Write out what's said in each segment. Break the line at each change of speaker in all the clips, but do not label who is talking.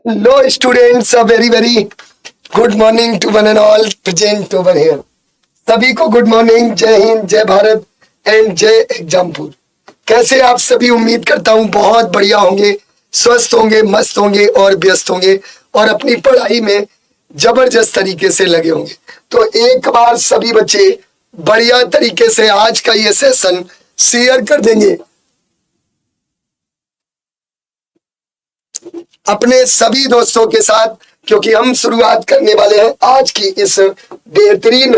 Hello, students. A very, very good morning to one and all present over here. सभी को good morning, जय हिंद, जय Bharat and जय एग्जामपुर। कैसे आप सभी? उम्मीद करता हूँ बहुत बढ़िया होंगे, स्वस्थ होंगे, मस्त होंगे और व्यस्त होंगे और अपनी पढ़ाई में जबरदस्त तरीके से लगे होंगे। तो एक बार सभी बच्चे बढ़िया तरीके से आज का ये सेशन शेयर कर देंगे अपने सभी दोस्तों के साथ, क्योंकि हम शुरुआत करने वाले हैं आज की इस बेहतरीन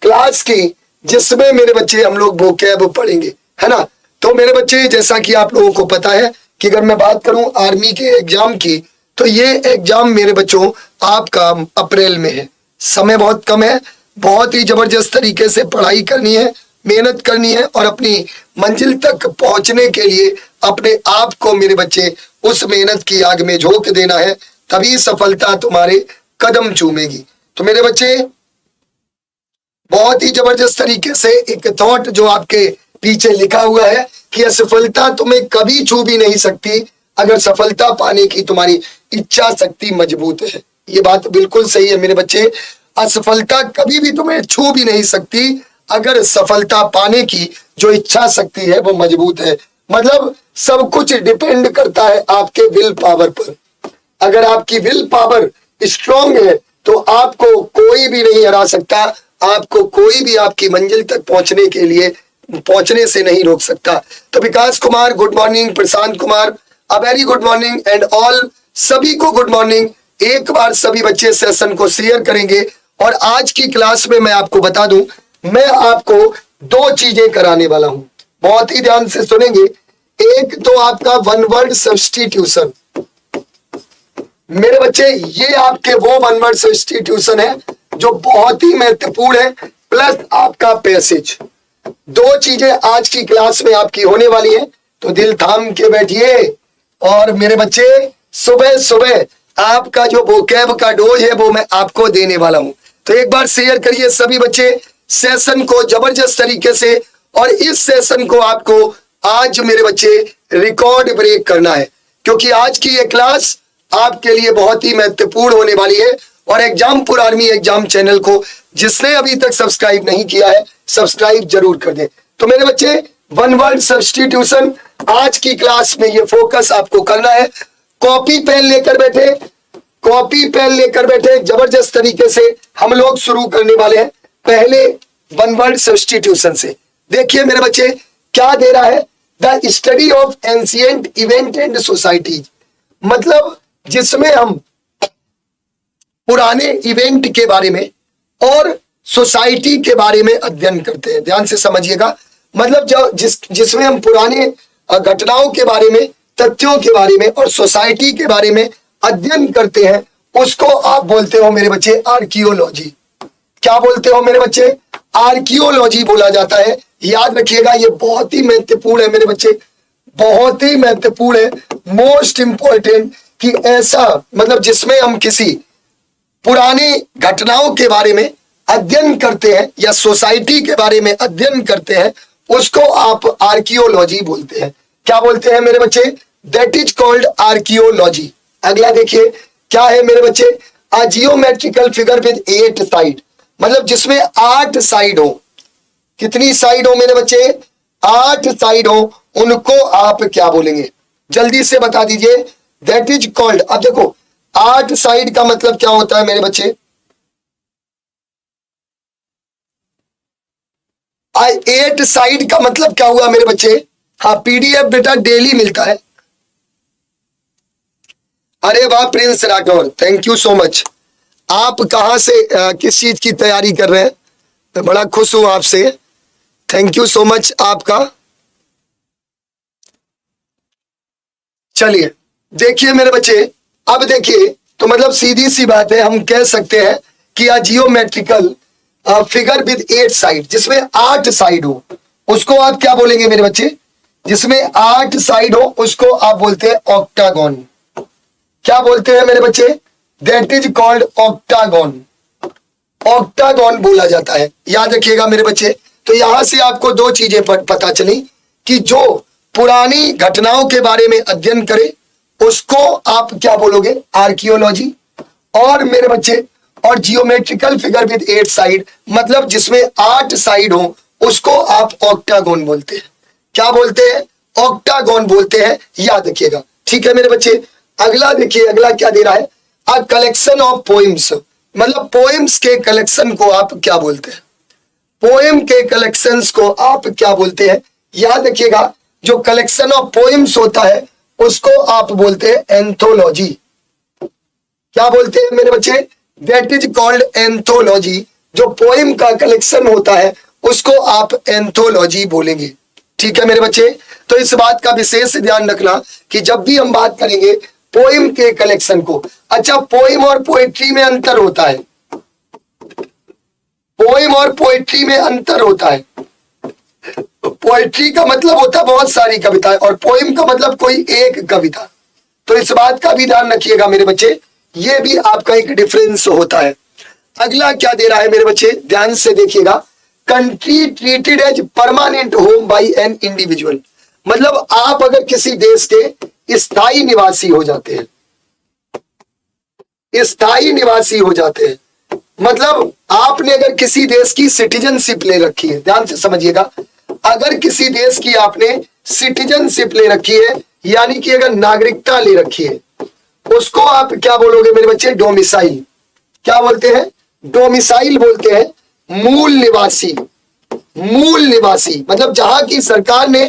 क्लास की, जिसमें मेरे बच्चे हम लोग वोकैब पढ़ेंगे, है ना। तो मेरे बच्चे, जैसा कि आप लोगों को पता है कि अगर मैं बात करूं आर्मी के एग्जाम की, तो ये एग्जाम मेरे बच्चों आपका अप्रैल में है। समय बहुत कम है, बहुत ही जबरदस्त तरीके से पढ़ाई करनी है, मेहनत करनी है और अपनी मंजिल तक पहुंचने के लिए अपने आप को मेरे बच्चे उस मेहनत की आग में झोंक देना है, तभी सफलता तुम्हारे कदम चूमेगी। तो मेरे बच्चे, बहुत ही जबरदस्त तरीके से एक थॉट जो आपके पीछे लिखा हुआ है कि असफलता तुम्हें कभी छू भी नहीं सकती अगर सफलता पाने की तुम्हारी इच्छा शक्ति मजबूत है। ये बात बिल्कुल सही है मेरे बच्चे। असफलता कभी भी तुम्हें छू भी नहीं सकती अगर सफलता पाने की जो इच्छा शक्ति है वो मजबूत है। मतलब सब कुछ डिपेंड करता है आपके विल पावर पर। अगर आपकी विल पावर स्ट्रांग है तो आपको कोई भी नहीं हरा सकता, आपको कोई भी आपकी मंजिल तक पहुंचने से नहीं रोक सकता। तो Vikas Kumar good morning, Prashant Kumar a very good morning and all, सभी को गुड मॉर्निंग। एक बार सभी बच्चे सेशन को शेयर करेंगे और आज की क्लास में मैं आपको बता दूं, मैं आपको दो चीजें कराने वाला हूं, बहुत ही ध्यान से सुनेंगे। एक तो आपका वन वर्ड सब्स्टिट्यूशन। मेरे बच्चे, ये आपके वो वन वर्ड सब्स्टिट्यूशन है जो बहुत ही महत्वपूर्ण है, प्लस आपका पैसेज। दो चीजें आज की क्लास में आपकी होने वाली है, तो दिल थाम के बैठिए। और मेरे बच्चे, सुबह सुबह आपका जो वोकैब का डोज है वो मैं आपको देने वाला हूं। तो एक बार शेयर करिए सभी बच्चे सेशन को जबरदस्त तरीके से। और इस सेशन को आपको आज मेरे बच्चे रिकॉर्ड ब्रेक करना है, क्योंकि आज की ये क्लास आपके लिए बहुत ही महत्वपूर्ण होने वाली है। और एग्जामपुर आर्मी एग्जाम चैनल को जिसने अभी तक सब्सक्राइब नहीं किया है, सब्सक्राइब जरूर कर दें। तो मेरे बच्चे, वन वर्ड सब्स्टिट्यूशन आज की क्लास में ये फोकस आपको करना है। कॉपी पेन लेकर बैठे, कॉपी पेन लेकर बैठे, जबरदस्त तरीके से हम लोग शुरू करने वाले हैं पहले वन वर्ड सब्स्टिट्यूशन से। देखिए मेरे बच्चे क्या दे रहा है, the study of ancient event and society. मतलब जिसमें हम पुराने इवेंट के बारे में और सोसाइटी के बारे में अध्ययन करते हैं। ध्यान से समझिएगा। मतलब जो जिसमें हम पुराने घटनाओं के बारे में, तथ्यों के बारे में और सोसाइटी के बारे में अध्ययन करते हैं, उसको आप बोलते हो मेरे बच्चे आर्कियोलॉजी। क्या बोलते हो मेरे बच्चे? आर्कियोलॉजी बोला जाता है। याद रखिएगा, ये बहुत ही महत्वपूर्ण है मेरे बच्चे, बहुत ही महत्वपूर्ण है, मोस्ट इंपॉर्टेंट, कि ऐसा मतलब जिसमें हम किसी पुरानी घटनाओं के बारे में अध्ययन करते हैं या सोसाइटी के बारे में अध्ययन करते हैं, उसको आप आर्कियोलॉजी बोलते हैं। क्या बोलते हैं मेरे बच्चे? That is called archaeology. अगला देखिए क्या है मेरे बच्चे, अ जियोमेट्रिकल फिगर विद 8 साइड। मतलब जिसमें 8 साइड हो। कितनी साइड हो मेरे बच्चे? 8 साइड हो, उनको आप क्या बोलेंगे? जल्दी से बता दीजिए। दैट इज कॉल्ड, अब देखो 8 साइड का मतलब क्या होता है मेरे बच्चे? 8 साइड का मतलब क्या हुआ मेरे बच्चे? हाँ, पीडीएफ बेटा डेली मिलता है। अरे वाह Prince Rathore, thank you so much. आप कहां से किस चीज की तैयारी कर रहे हैं? मैं बड़ा खुश हूं आपसे, थैंक यू सो मच आपका। चलिए देखिए मेरे बच्चे, अब देखिए, तो मतलब सीधी सी बात है, हम कह सकते हैं कि जियोमेट्रिकल फिगर विद 8 साइड, जिसमें 8 साइड हो, उसको आप क्या बोलेंगे मेरे बच्चे? जिसमें 8 साइड हो उसको आप बोलते हैं ऑक्टागोन। क्या बोलते हैं मेरे बच्चे? That is called octagon. Octagon बोला जाता है। याद रखिएगा मेरे बच्चे। तो यहां से आपको दो चीजें पता चली कि जो पुरानी घटनाओं के बारे में अध्ययन करे उसको आप क्या बोलोगे? आर्कियोलॉजी। और मेरे बच्चे, और जियोमेट्रिकल फिगर विद 8 साइड, मतलब जिसमें 8 साइड हो, उसको आप ऑक्टागोन बोलते हैं। क्या बोलते हैं? ऑक्टागोन बोलते हैं, याद रखिएगा। ठीक है मेरे बच्चे, अगला देखिए, अगला क्या दे रहा है? अ कलेक्शन ऑफ पोइम्स, मतलब पोएम्स के कलेक्शन को आप क्या बोलते हैं? पोएम के कलेक्शंस को आप क्या बोलते हैं? याद रखिएगा, जो कलेक्शन ऑफ पोएम्स होता है उसको आप बोलते हैं एंथोलॉजी। क्या बोलते हैं मेरे बच्चे? That is called anthology. जो पोएम का कलेक्शन होता है उसको आप एंथोलॉजी बोलेंगे। ठीक है मेरे बच्चे, तो इस बात का विशेष ध्यान रखना कि जब भी हम बात करेंगे पोएम के कलेक्शन को। अच्छा, पोएम और पोएट्री में अंतर होता है। पोएम और पोएट्री में अंतर होता है। पोएट्री का मतलब होता है बहुत सारी कविताएं, और पोएम का मतलब कोई एक कविता। तो इस बात का भी ध्यान रखिएगा मेरे बच्चे, ये भी आपका एक डिफरेंस होता है। अगला क्या दे रहा है मेरे बच्चे, ध्यान से देखिएगा। Country treated as permanent home by an individual, मतलब आप अगर किसी देश के स्थायी निवासी हो जाते हैं, स्थायी निवासी हो जाते हैं, मतलब आपने अगर किसी देश की सिटीजनशिप ले रखी है, ध्यान से समझिएगा, अगर किसी देश की आपने सिटीजनशिप ले रखी है, यानी कि अगर नागरिकता ले रखी है, उसको आप क्या बोलोगे मेरे बच्चे? डोमिसाइल। क्या बोलते हैं? डोमिसाइल बोलते हैं। मूल निवासी, मूल निवासी मतलब जहां की सरकार ने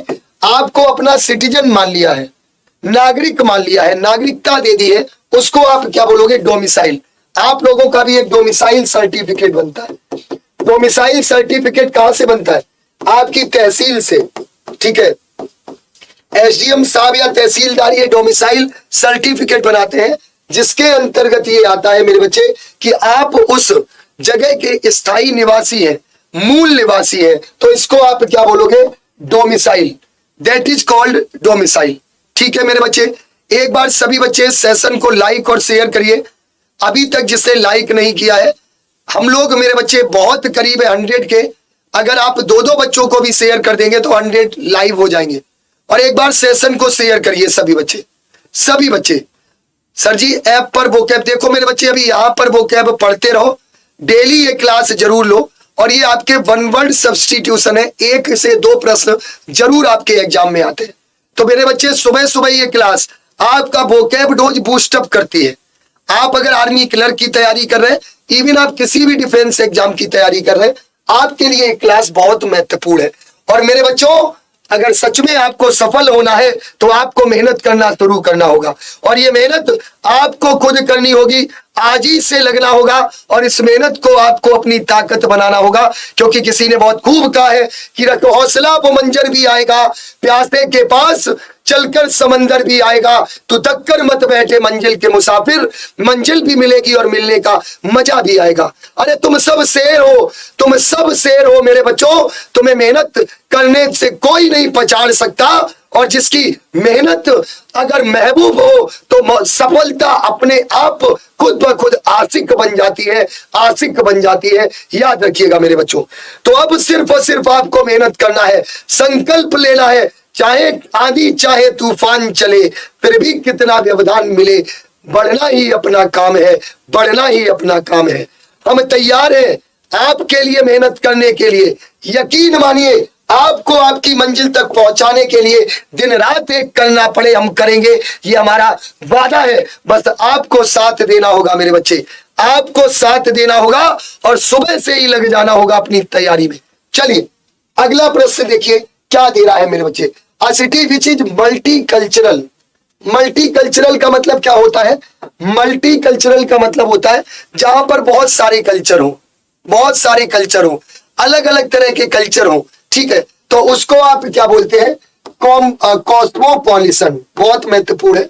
आपको अपना सिटीजन मान लिया है, नागरिक मान लिया है, नागरिकता दे दी है, उसको आप क्या बोलोगे? डोमिसाइल। आप लोगों का भी एक डोमिसाइल सर्टिफिकेट बनता है। डोमिसाइल सर्टिफिकेट कहां से बनता है? आपकी तहसील से। ठीक है, एसडीएम साहब या तहसीलदार ये डोमिसाइल सर्टिफिकेट बनाते हैं, जिसके अंतर्गत ये आता है मेरे बच्चे कि आप उस जगह के स्थायी निवासी हैं, मूल निवासी हैं, तो इसको आप क्या बोलोगे? Domicile. That is called domicile. ठीक है मेरे बच्चे, एक बार सभी बच्चे सेशन को लाइक और शेयर करिए। अभी तक जिसने लाइक नहीं किया है, हम लोग मेरे बच्चे बहुत करीब है 100 के। अगर आप 2-2 बच्चों को भी शेयर कर देंगे तो 100 लाइव हो जाएंगे। और एक बार सेशन को शेयर करिए सभी बच्चे, सभी बच्चे। सर जी ऐप पर वोकैब देखो मेरे बच्चे, अभी यहाँ पर वोकैब पढ़ते रहो, डेली ये क्लास जरूर लो। और ये आपके 1 वर्ड सब्स्टिट्यूशन है, 1 से 2 प्रश्न जरूर आपके एग्जाम में आते हैं। तो मेरे बच्चे सुबह सुबह ये क्लास आपका वोकैब डोज बूस्टअप करती है। आप अगर आर्मी क्लर्क की तैयारी कर रहे हैं, इवन आप किसी भी डिफेंस एग्जाम की तैयारी कर रहे हैं, आपके लिए ये क्लास बहुत महत्वपूर्ण है। और मेरे बच्चों, अगर सच में आपको सफल होना है तो आपको मेहनत करना शुरू करना होगा, और ये मेहनत आपको खुद करनी होगी, आज ही से लगना होगा, और इस मेहनत को आपको अपनी ताकत बनाना होगा। क्योंकि किसी ने बहुत खूब कहा है कि रखो हौसला वो मंजर भी आएगा, प्यासे के पास चलकर समंदर भी आएगा, तू तक कर मत बैठे मंजिल के मुसाफिर, मंजिल भी मिलेगी और मिलने का मजा भी आएगा। अरे तुम सब शेर हो, तुम सब शेर हो मेरे बच्चों, तुम्हें मेहनत करने से कोई नहीं पछाड़ सकता, और जिसकी मेहनत अगर महबूब हो तो सफलता अपने आप खुद ब खुद आशिक बन जाती है, आशिक बन जाती है। याद रखिएगा मेरे बच्चों। तो अब सिर्फ और सिर्फ आपको मेहनत करना है, संकल्प लेना है, चाहे आंधी चाहे तूफान चले, फिर भी कितना व्यवधान मिले, बढ़ना ही अपना काम है, बढ़ना ही अपना काम है। हम तैयार हैं आपके लिए मेहनत करने के लिए। यकीन मानिए, आपको आपकी मंजिल तक पहुंचाने के लिए दिन रात एक करना पड़े हम करेंगे, ये हमारा वादा है। बस आपको साथ देना होगा मेरे बच्चे, आपको साथ देना होगा, और सुबह से ही लग जाना होगा अपनी तैयारी में। चलिए अगला प्रश्न देखिए क्या दे रहा है मेरे बच्चे। अ city which is multi cultural. Multi cultural का मतलब क्या होता है? मल्टी कल्चरल का मतलब होता है जहां पर बहुत सारे कल्चर हो, बहुत सारे कल्चर हो, अलग अलग तरह के कल्चर हो। ठीक है, तो उसको आप क्या बोलते हैं? कॉस्मोपॉलिटन। बहुत महत्वपूर्ण है,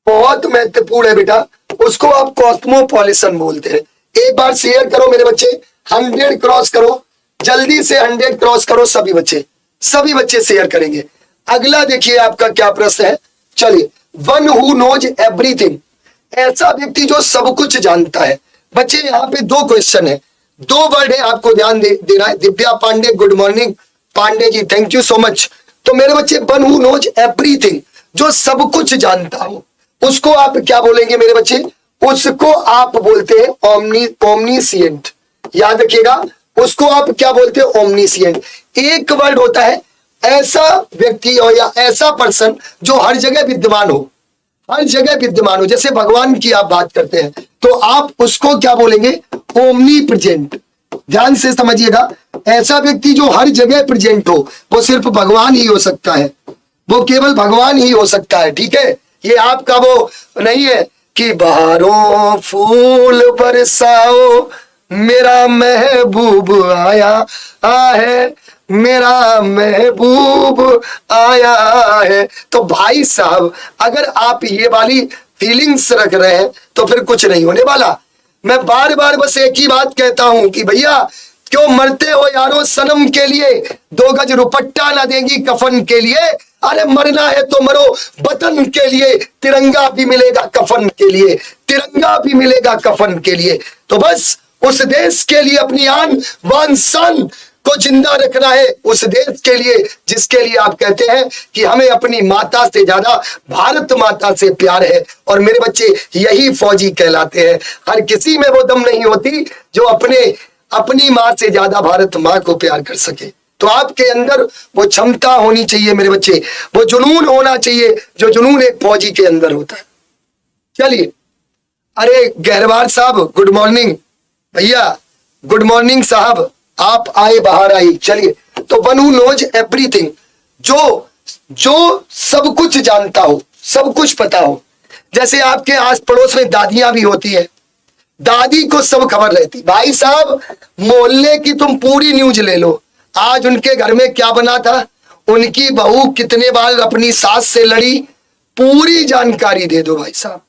बहुत महत्वपूर्ण है बेटा, उसको आप कॉस्मोपॉलिटन बोलते हैं। एक बार शेयर करो मेरे बच्चे, 100 क्रॉस करो, जल्दी से 100 क्रॉस करो सभी बच्चे, सभी बच्चे शेयर करेंगे। अगला देखिए आपका क्या प्रश्न है। चलिए, वन हु नोज एवरीथिंग, ऐसा व्यक्ति जो सब कुछ जानता है। बच्चे यहाँ पे 2 क्वेश्चन है, 2 वर्ड है, आपको ध्यान देना है। Divya Pandey, good morning Pandey ji, thank you so much. तो मेरे बच्चे वन हु नोज एवरीथिंग, जो सब कुछ जानता हो, उसको आप क्या बोलेंगे मेरे बच्चे? उसको आप बोलते हैं ओमनीसिएंट। याद रखिएगा, उसको आप क्या बोलते हैं? ओमनीसिएंट। एक वर्ड होता है ऐसा व्यक्ति हो या ऐसा पर्सन जो हर जगह विद्यमान हो, हर जगह विद्यमान हो। जैसे भगवान की आप बात करते हैं तो आप उसको क्या बोलेंगे? Omni present. ध्यान से समझिएगा, ऐसा व्यक्ति जो हर जगह प्रेजेंट हो वो सिर्फ भगवान ही हो सकता है, वो केवल भगवान ही हो सकता है। ठीक है, ये आपका वो नहीं है कि बहारों फूल बरसाओ मेरा महबूब आया है, मेरा महबूब आया है। तो भाई साहब, अगर आप ये वाली फीलिंग्स रख रहे हैं तो फिर कुछ नहीं होने वाला। मैं बार बार बस एक ही बात कहता हूं कि भैया क्यों मरते हो यारो सनम के लिए, 2 गज रुपट्टा ना देंगी कफन के लिए। अरे मरना है तो मरो वतन के लिए, तिरंगा भी मिलेगा कफन के लिए, तिरंगा भी मिलेगा कफन के लिए। तो बस उस देश के लिए अपनी आन बान शान को जिंदा रखना है, उस देश के लिए जिसके लिए आप कहते हैं कि हमें अपनी माता से ज्यादा भारत माता से प्यार है। और मेरे बच्चे यही फौजी कहलाते हैं। हर किसी में वो दम नहीं होती जो अपनी माँ से ज्यादा भारत माँ को प्यार कर सके। तो आपके अंदर वो क्षमता होनी चाहिए मेरे बच्चे, वो जुनून होना चाहिए जो जुनून एक फौजी के अंदर होता है। चलिए, अरे गहरवार साहब गुड मॉर्निंग। भैया गुड मॉर्निंग साहब, आप आए बाहर आई। चलिए, तो वन हू नोज एवरीथिंग, जो सब कुछ जानता हो, सब कुछ पता हो। जैसे आपके आस पड़ोस में दादियां भी होती है, दादी को सब खबर रहती। भाई साहब मोहल्ले की तुम पूरी न्यूज ले लो, आज उनके घर में क्या बना था, उनकी बहू कितने बार अपनी सास से लड़ी, पूरी जानकारी दे दो भाई साहब,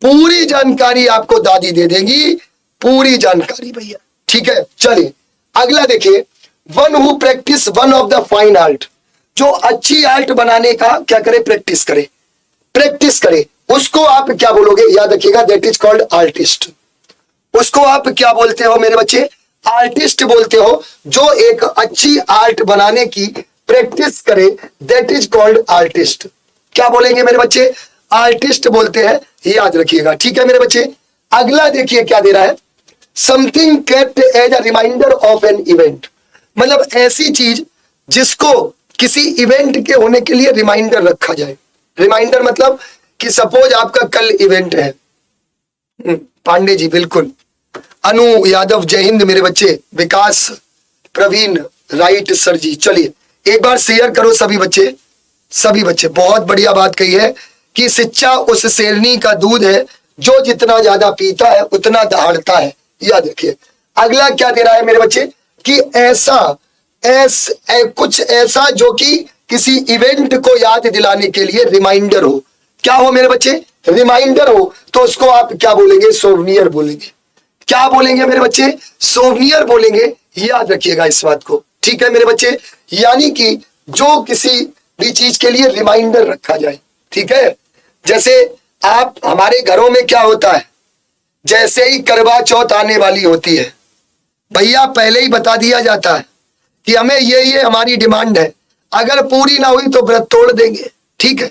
पूरी जानकारी आपको दादी दे देंगी, पूरी जानकारी भैया। ठीक है, चलिए अगला देखिए, one who practice one of the fine art, जो अच्छी आर्ट बनाने का क्या करे? प्रैक्टिस करे, प्रैक्टिस करे। उसको आप क्या बोलोगे? याद रखिएगा, दैट इज कॉल्ड आर्टिस्ट। उसको आप क्या बोलते हो मेरे बच्चे? आर्टिस्ट बोलते हो। जो एक अच्छी आर्ट बनाने की प्रैक्टिस करे, दैट इज कॉल्ड आर्टिस्ट। क्या बोलेंगे मेरे बच्चे? आर्टिस्ट बोलते हैं, याद रखिएगा। ठीक है मेरे बच्चे, अगला देखिए क्या दे रहा है, something kept as a reminder of an event. मतलब ऐसी चीज जिसको किसी इवेंट के होने के लिए रिमाइंडर रखा जाए। रिमाइंडर मतलब कि सपोज आपका कल इवेंट है। पांडे जी बिल्कुल, अनु यादव जय हिंद मेरे बच्चे, विकास प्रवीण राइट सर जी। चलिए एक बार शेयर करो सभी बच्चे, सभी बच्चे। बहुत बढ़िया बात कही है कि शिक्षा उस शेरनी का दूध है जो जितना ज्यादा पीता है उतना दहाड़ता है। याद रखिए। अगला क्या दे रहा है मेरे बच्चे कि कुछ ऐसा जो कि किसी इवेंट को याद दिलाने के लिए रिमाइंडर हो। क्या हो मेरे बच्चे? रिमाइंडर हो। तो उसको आप क्या बोलेंगे? सोवनियर बोलेंगे। क्या बोलेंगे मेरे बच्चे? सोवनियर बोलेंगे। याद रखिएगा इस बात को। ठीक है मेरे बच्चे, यानी कि जो किसी भी चीज के लिए रिमाइंडर रखा जाए। ठीक है, जैसे आप हमारे घरों में क्या होता है, जैसे ही करवा चौथ आने वाली होती है भैया पहले ही बता दिया जाता है कि हमें ये हमारी डिमांड है, अगर पूरी ना हुई तो व्रत तोड़ देंगे। ठीक है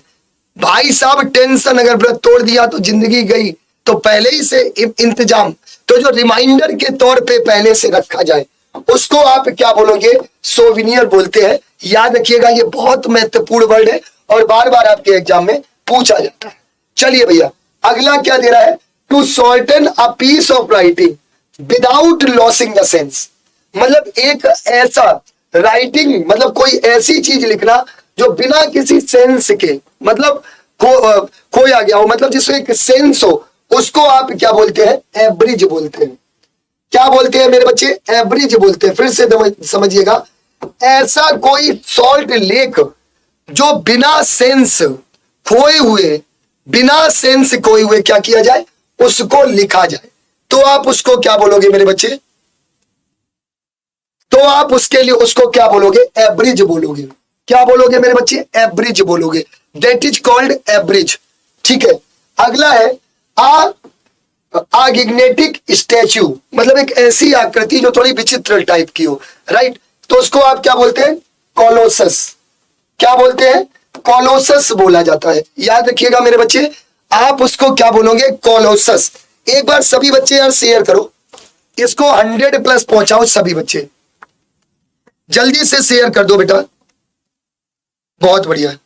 भाई साहब, टेंशन, अगर व्रत तोड़ दिया तो जिंदगी गई। तो पहले ही से इंतजाम, तो जो रिमाइंडर के तौर पे पहले से रखा जाए उसको आप क्या बोलोगे? सोविनियर बोलते हैं। याद रखिएगा, ये बहुत महत्वपूर्ण वर्ड है और बार बार आपके एग्जाम में पूछा जाता है। चलिए भैया अगला क्या दे रहा है, to shorten a piece of writing without losing the sense. मतलब एक ऐसा राइटिंग, मतलब कोई ऐसी चीज लिखना जो बिना किसी सेंस के, मतलब खोया गया हो, मतलब जिसमें एक सेंस हो, उसको आप क्या बोलते हैं? एवरेज बोलते हैं। क्या बोलते हैं मेरे बच्चे? एवरेज बोलते हैं। फिर से समझिएगा, ऐसा कोई सॉल्ट लेख जो बिना सेंस खोए हुए, बिना सेंस खोए हुए क्या किया जाए? उसको लिखा जाए। तो आप उसको क्या बोलोगे मेरे बच्चे? तो आप उसके लिए उसको क्या बोलोगे? एवरेज बोलोगे। क्या बोलोगे मेरे बच्चे? एवरेज बोलोगे। That is called average. ठीक है, अगला है आगिग्नेटिक स्टैच्यू, मतलब एक ऐसी आकृति जो थोड़ी विचित्र टाइप की हो। राइट, तो उसको आप क्या बोलते हैं? कॉलोसस। क्या बोलते हैं? कोलोसस बोला जाता है। याद रखिएगा मेरे बच्चे, आप उसको क्या बोलोगे? कोलोसस। एक बार सभी बच्चे यार शेयर करो इसको, 100+ पहुंचाओ सभी बच्चे, जल्दी से शेयर कर दो बेटा, बहुत बढ़िया।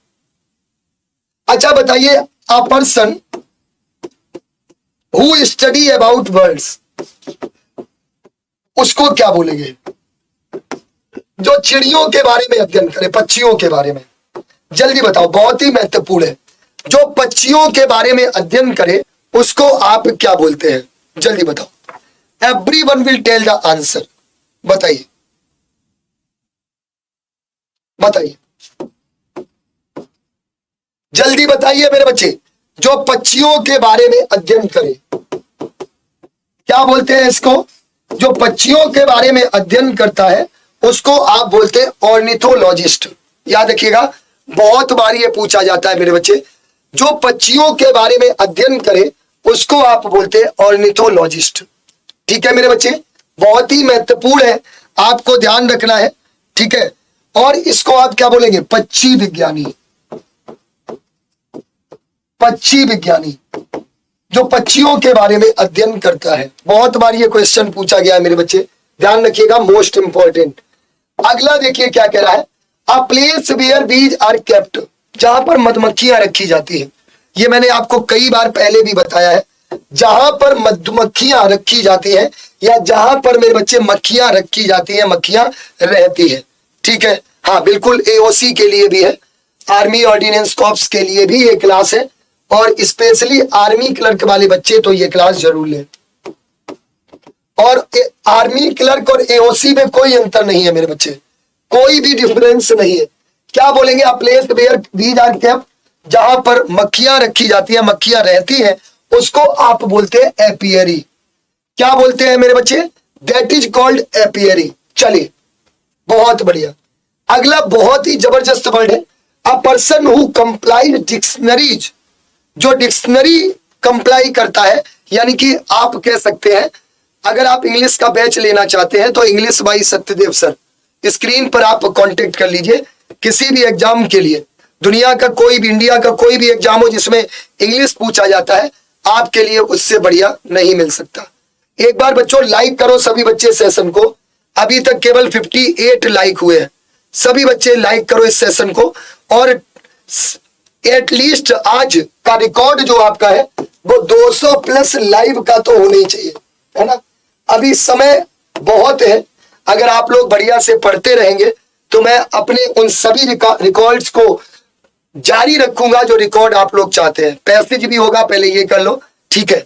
अच्छा बताइए, a person who study about birds, उसको क्या बोलेंगे? जो चिड़ियों के बारे में अध्ययन करे, पक्षियों के बारे में, जल्दी बताओ, बहुत ही महत्वपूर्ण है। जो पक्षियों के बारे में अध्ययन करे उसको आप क्या बोलते हैं? जल्दी बताओ, everyone will tell the answer. बताइए बताइए, जल्दी बताइए मेरे बच्चे। जो पक्षियों के बारे में अध्ययन करे क्या बोलते हैं इसको? जो पक्षियों के बारे में अध्ययन करता है उसको आप बोलते हैं ऑर्निथोलॉजिस्ट। याद रखिएगा, बहुत बार ये पूछा जाता है मेरे बच्चे, जो पक्षियों के बारे में अध्ययन करे उसको आप बोलते हैं ऑर्निथोलॉजिस्ट। ठीक है मेरे बच्चे, बहुत ही महत्वपूर्ण है, आपको ध्यान रखना है। ठीक है, और इसको आप क्या बोलेंगे? पक्षी विज्ञानी। पक्षी विज्ञानी जो पक्षियों के बारे में अध्ययन करता है। बहुत बार ये क्वेश्चन पूछा गया है मेरे बच्चे, ध्यान रखिएगा, मोस्ट इंपॉर्टेंट। अगला देखिए क्या कह रहा है, a place where bees are kept, जहां पर मधुमक्खियां रखी जाती हैं। ये मैंने आपको कई बार पहले भी बताया है, जहां पर मधुमक्खियां रखी जाती हैं या जहां पर मेरे बच्चे मक्खियां रखी जाती हैं, मक्खियां रहती है। ठीक है, हाँ बिल्कुल, एओसी के लिए भी है, आर्मी ऑर्डिनेंस कॉर्प्स के लिए भी ये क्लास है, और स्पेशली आर्मी क्लर्क वाले बच्चे तो ये क्लास जरूर लें। और आर्मी क्लर्क और एओसी में कोई अंतर नहीं है मेरे बच्चे, कोई भी डिफरेंस नहीं है। क्या बोलेंगे? अ place where bees are kept, जहां पर मक्खियां रखी जाती हैं, मक्खियां रहती हैं, उसको आप बोलते हैं एपियरी। क्या बोलते हैं मेरे बच्चे? That is called apiary. चलिए, बहुत बढ़िया। अगला बहुत ही जबरदस्त वर्ड है, a person who complies dictionaries, जो डिक्शनरी कंप्लाई करता है। यानी कि आप कह सकते हैं, अगर आप इंग्लिश का बैच लेना चाहते हैं तो English by Satyadev sir, screen पर आप कांटेक्ट कर लीजिए। किसी भी एग्जाम के लिए, दुनिया का कोई भी, इंडिया का कोई भी एग्जाम हो जिसमें इंग्लिश पूछा जाता है, आपके लिए उससे बढ़िया नहीं मिल सकता। एक बार बच्चों लाइक करो सभी बच्चे सेशन को, अभी तक केवल 58 लाइक हुए हैं। सभी बच्चे लाइक करो इस सेशन को, और एटलीस्ट आज का रिकॉर्ड जो आपका है वो 200+ लाइव का तो होना ही चाहिए, है ना। अभी समय बहुत है, अगर आप लोग बढ़िया से पढ़ते रहेंगे तो मैं अपने उन सभी रिकॉर्ड्स को जारी रखूंगा जो रिकॉर्ड आप लोग चाहते हैं। पैसेज भी होगा, पहले ये कर लो, ठीक है।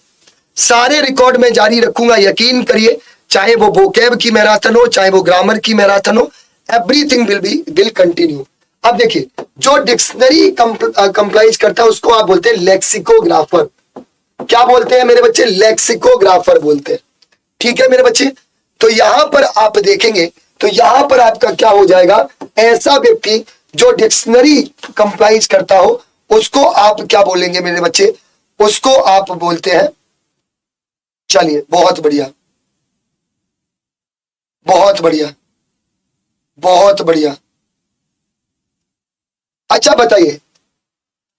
सारे रिकॉर्ड में जारी रखूंगा, यकीन करिए, चाहे वो वोकैब की मैराथन हो, चाहे वो ग्रामर की मैराथन हो, एवरीथिंग विल कंटिन्यू। अब देखिए, जो डिक्शनरी कंप्लाइज करता है उसको आप बोलते हैं लेक्सिकोग्राफर। क्या बोलते हैं मेरे बच्चे? लेक्सिकोग्राफर बोलते हैं। ठीक है मेरे बच्चे, तो यहां पर आप देखेंगे तो यहां पर आपका क्या हो जाएगा, ऐसा व्यक्ति जो डिक्शनरी कंप्लाइज करता हो उसको आप क्या बोलेंगे मेरे बच्चे? उसको आप बोलते हैं, चलिए बहुत बढ़िया, बहुत बढ़िया, बहुत बढ़िया। अच्छा बताइए,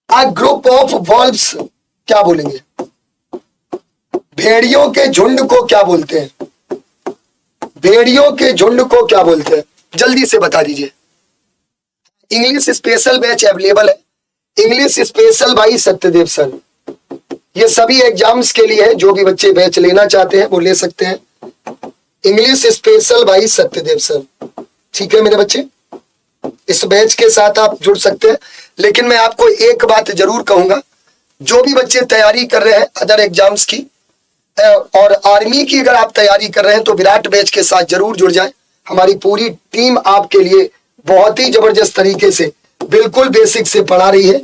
अ ग्रुप ऑफ वॉल्व्स क्या बोलेंगे? भेड़ियों के झुंड को क्या बोलते हैं? भेड़ियों के झुंड को क्या बोलते हैं? जल्दी से बता दीजिए। इंग्लिश स्पेशल बैच अवेलेबल है, English special by Satyadev sir. ये सभी एग्जाम्स के लिए है, जो भी बच्चे बैच लेना चाहते हैं वो ले सकते हैं, English special by Satyadev sir. ठीक है मेरे बच्चे, इस बैच के साथ आप जुड़ सकते हैं। लेकिन मैं आपको एक बात जरूर कहूंगा, जो भी बच्चे तैयारी कर रहे हैं अदर एग्जाम्स की और आर्मी की अगर आप तैयारी कर रहे हैं तो विराट बैच के साथ जरूर जुड़ जाएं। हमारी पूरी टीम आपके लिए बहुत ही जबरदस्त तरीके से बिल्कुल बेसिक से पढ़ा रही है,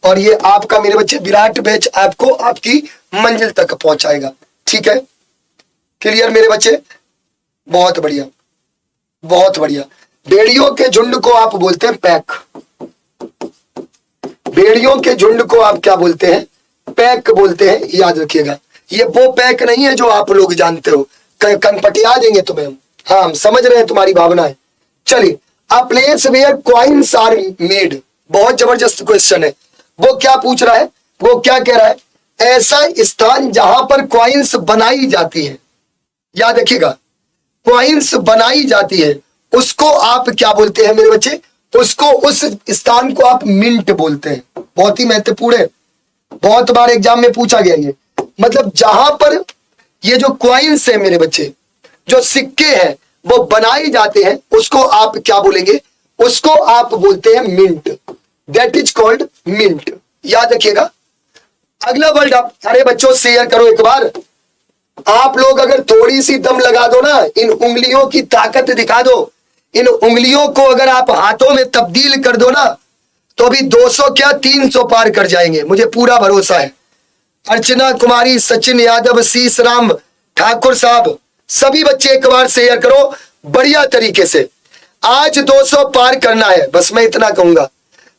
और ये आपका मेरे बच्चे विराट बैच आपको आपकी मंजिल तक पहुंचाएगा। ठीक है, क्लियर मेरे बच्चे? बहुत बढ़िया, बहुत बढ़िया। भेड़ियों के झुंड को आप बोलते हैं पैक। भेड़ियों के झुंड को आप क्या बोलते हैं? पैक बोलते हैं, याद रखिएगा। ये वो पैक नहीं है जो आप लोग जानते हो, कनपटिया देंगे तुम्हें हम। हाँ, हम समझ रहे हैं तुम्हारी भावनाएं। चलिए, a place where coins are made, बहुत जबरदस्त क्वेश्चन है। वो क्या पूछ रहा है, वो क्या कह रहा है, ऐसा स्थान जहां पर कॉइन्स बनाई जाती है, याद रखिएगा, कॉइन्स बनाई जाती है, उसको आप क्या बोलते हैं मेरे बच्चे, उसको, उस स्थान को आप मिंट बोलते हैं। बहुत ही महत्वपूर्ण है, बहुत बार एग्जाम में पूछा गया ये। मतलब जहां पर ये जो कॉइन्स है मेरे बच्चे, जो सिक्के हैं वो बनाए जाते हैं, उसको आप क्या बोलेंगे, उसको आप बोलते हैं mint. That is called mint. याद रखिएगा। अगला वर्ड आप सारे बच्चों शेयर करो एक बार। आप लोग अगर थोड़ी सी दम लगा दो ना, इन उंगलियों की ताकत दिखा दो, इन उंगलियों को अगर आप हाथों में तब्दील कर दो ना, तो अभी 200 क्या 300 पार कर जाएंगे, मुझे पूरा भरोसा है। अर्चना कुमारी, सचिन यादव, शीश राम ठाकुर साहब, सभी बच्चे एक बार शेयर करो बढ़िया तरीके से। आज 200 पार करना है, बस मैं इतना कहूंगा।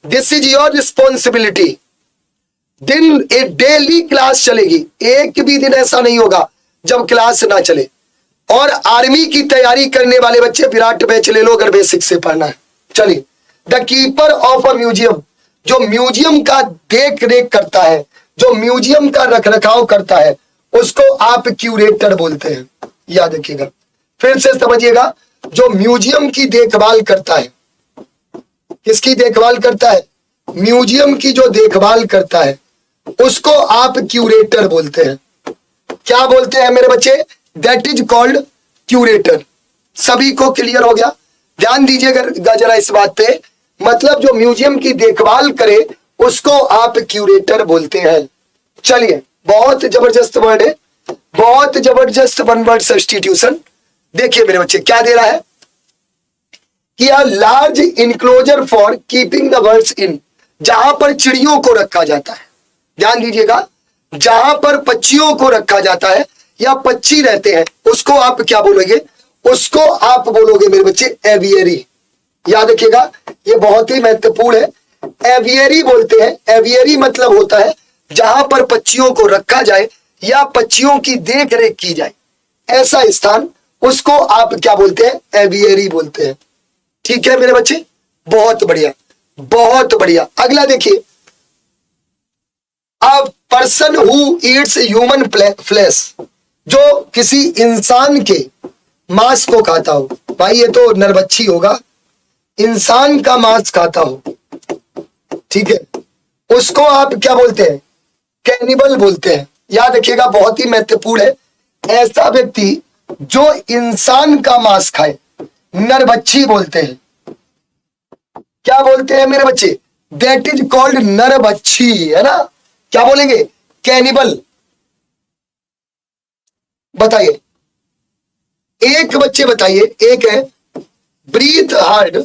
This is your responsibility. दिन एक डेली क्लास चलेगी, एक भी दिन ऐसा नहीं होगा जब क्लास ना चले। और आर्मी की तैयारी करने वाले बच्चे विराट बैच ले लो अगर बेसिक से पढ़ना है। चलिए, the keeper of a museum, जो म्यूजियम का देख रेख करता है, जो म्यूजियम का रख रखाव करता है, उसको आप क्यूरेटर बोलते हैं। याद रखिएगा, फिर से समझिएगा, जो म्यूजियम की देखभाल करता है, किसकी देखभाल करता है, म्यूजियम की जो देखभाल करता है, उसको आप क्यूरेटर बोलते हैं। क्या बोलते हैं मेरे बच्चे, दैट इज कॉल्ड क्यूरेटर। सभी को क्लियर हो गया? ध्यान दीजिएगा जरा इस बात पे, मतलब जो म्यूजियम की देखभाल करे उसको आप क्यूरेटर बोलते हैं। चलिए, बहुत जबरदस्त वर्ड है, बहुत जबरदस्त वन वर्ड सब्स्टिट्यूशन। देखिए मेरे बच्चे क्या दे रहा है कि a large enclosure for keeping the birds in, जहां पर चिड़ियों को रखा जाता है। ध्यान दीजिएगा, जहां पर पक्षियों को रखा जाता है या पक्षी रहते हैं, उसको आप क्या बोलोगे, उसको आप बोलोगे मेरे बच्चे एवियरी। याद रखिएगा, ये बहुत ही महत्वपूर्ण है। एवियरी बोलते हैं। एवियरी मतलब होता है जहां पर पक्षियों को रखा जाए या पक्षियों की देख रेख की जाए, ऐसा स्थान, उसको आप क्या बोलते हैं, एवियरी बोलते हैं। ठीक है मेरे बच्चे, बहुत बढ़िया, बहुत बढ़िया। अगला देखिए, a person who Yeats human flesh, जो किसी इंसान के मांस को खाता हो। भाई ये तो नरबच्छी होगा, इंसान का मांस खाता हो, ठीक है, उसको आप क्या बोलते हैं, कैनिबल बोलते हैं। याद रखिएगा, बहुत ही महत्वपूर्ण है, ऐसा व्यक्ति जो इंसान का मांस खाए, नरबच्छी बोलते हैं। क्या बोलते हैं मेरे बच्चे, दैट इज कॉल्ड नरबच्छी, है ना। क्या बोलेंगे, कैनिबल। बताइए, एक बच्चे बताइए, एक है ब्रीथ हार्ड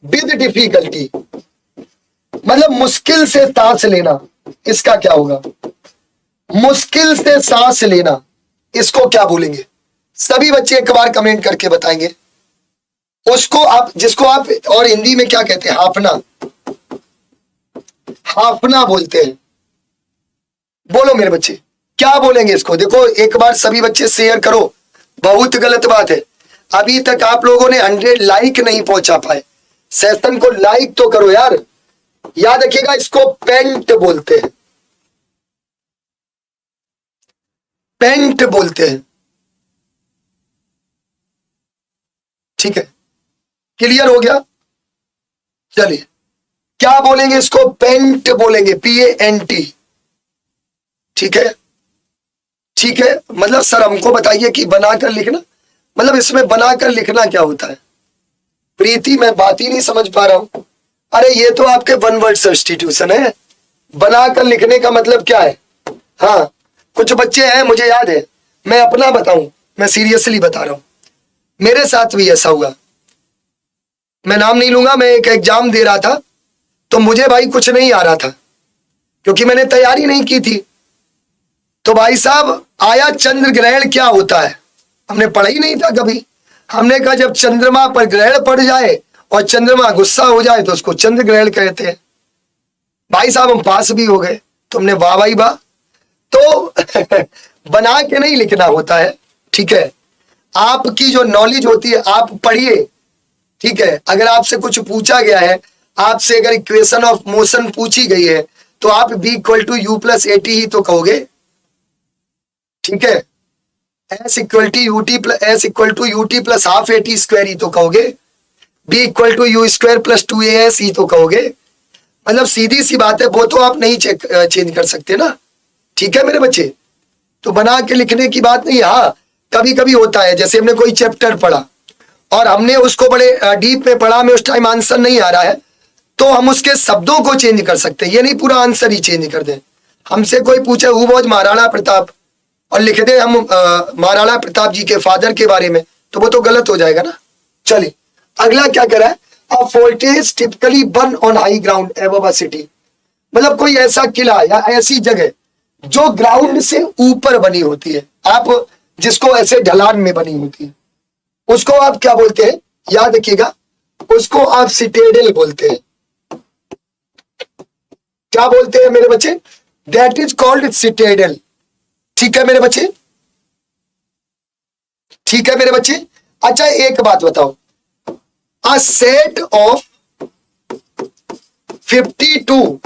विद डिफिकल्टी, मतलब मुश्किल से सांस लेना, इसका क्या होगा, मुश्किल से सांस लेना, इसको क्या बोलेंगे। सभी बच्चे एक बार कमेंट करके बताएंगे। उसको आप, जिसको आप और हिंदी में क्या कहते हैं, हाफना, हाफना बोलते हैं। बोलो मेरे बच्चे, क्या बोलेंगे इसको। देखो एक बार सभी बच्चे शेयर करो, बहुत गलत बात है, अभी तक आप लोगों ने 100 लाइक नहीं पहुंचा पाए। सेशन को लाइक तो करो यार। याद रखिएगा, इसको पेंट बोलते हैं, पेंट बोलते हैं। ठीक है, क्लियर हो गया। चलिए, क्या बोलेंगे इसको, पेंट बोलेंगे, PANT। ठीक है, ठीक है। मतलब सर हमको बताइए कि बनाकर लिखना, मतलब इसमें बनाकर लिखना क्या होता है। प्रीति, मैं बात ही नहीं समझ पा रहा हूं। अरे ये तो आपके वन वर्ड सब्स्टिट्यूशन है, बनाकर लिखने का मतलब क्या है। हाँ, कुछ बच्चे हैं, मुझे याद है, मैं अपना बताऊं, मैं सीरियसली बता रहा हूं, मेरे साथ भी ऐसा हुआ। मैं नाम नहीं लूंगा, मैं एक एग्जाम दे रहा था, तो मुझे भाई कुछ नहीं आ रहा था क्योंकि मैंने तैयारी नहीं की थी। तो भाई साहब आया चंद्र ग्रहण क्या होता है, हमने पढ़ा ही नहीं था कभी। हमने कहा जब चंद्रमा पर ग्रहण पड़ जाए और चंद्रमा गुस्सा हो जाए तो उसको चंद्र ग्रहण कहते हैं। भाई साहब हम पास भी हो गए, तुमने वाह भाई वाह। तो बना के नहीं लिखना होता है, ठीक है। आपकी जो नॉलेज होती है आप पढ़िए, ठीक है। अगर आपसे कुछ पूछा गया है, आपसे अगर इक्वेशन ऑफ मोशन पूछी गई है तो आप b equal to u plus a t ही तो कहोगे, ठीक है। s equal to u t plus half a t square ही तो कहोगे, b equal to u square plus 2as ही तो कहोगे। मतलब सीधी सी बात है, वो तो आप नहीं चेंज कर सकते ना, ठीक है मेरे बच्चे। तो बना के लिखने की बात नहीं। हाँ, कभी कभी होता है, जैसे हमने कोई चैप्टर पढ़ा और हमने उसको बड़े डीप में पढ़ा, में उस टाइम आंसर नहीं आ रहा है, तो हम उसके शब्दों को चेंज कर सकते हैं, ये नहीं पूरा आंसर ही चेंज कर दें। हमसे कोई पूछे हु वाज महाराणा प्रताप और लिख दे हम महाराणा प्रताप जी के फादर के बारे में, तो वो तो गलत हो जाएगा ना। चलिए अगला क्या कह रहा है, अ fort is typically burn on high ground above a city. मतलब कोई ऐसा किला या ऐसी जगह जो ग्राउंड से ऊपर बनी होती है, आप जिसको ऐसे ढलान में बनी होती है, उसको आप क्या बोलते हैं, याद रखिएगा, उसको आप सिटेडल बोलते हैं। क्या बोलते हैं मेरे बच्चे, दैट इज कॉल्ड सिटेडल। ठीक है मेरे बच्चे, ठीक है मेरे बच्चे। अच्छा एक बात बताओ, a set of 52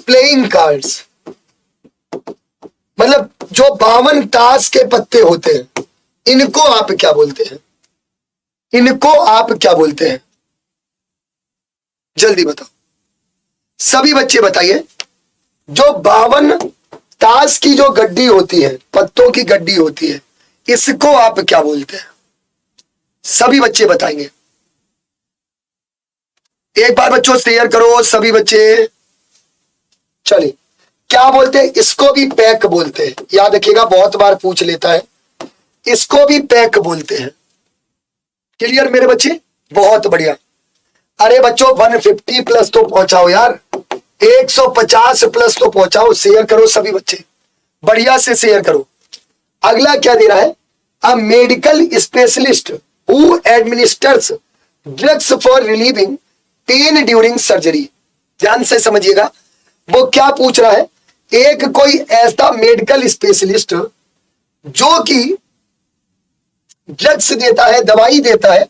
playing cards, मतलब जो 52 ताश के पत्ते होते हैं, इनको आप क्या बोलते हैं, इनको आप क्या बोलते हैं, जल्दी बताओ सभी बच्चे बताइए। जो 52 ताश की जो गड्डी होती है, पत्तों की गड्डी होती है, इसको आप क्या बोलते हैं, सभी बच्चे बताएंगे। एक बार बच्चों शेयर करो सभी बच्चे। चलिए क्या बोलते हैं, इसको भी पैक बोलते हैं, याद रखिएगा, बहुत बार पूछ लेता है, इसको भी पैक बोलते हैं। क्लियर मेरे बच्चे, बहुत बढ़िया। अरे बच्चों 150 प्लस तो पहुंचाओ यार, 150 प्लस तो पहुंचाओ, शेयर करो सभी बच्चे, बढ़िया से शेयर करो। अगला क्या दे रहा है, a medical specialist who administers drugs for relieving pen during surgery. ध्यान से समझिएगा, वो क्या पूछ रहा है, एक कोई ऐसा मेडिकल स्पेशलिस्ट जो कि ड्रग्स देता है, दवाई देता है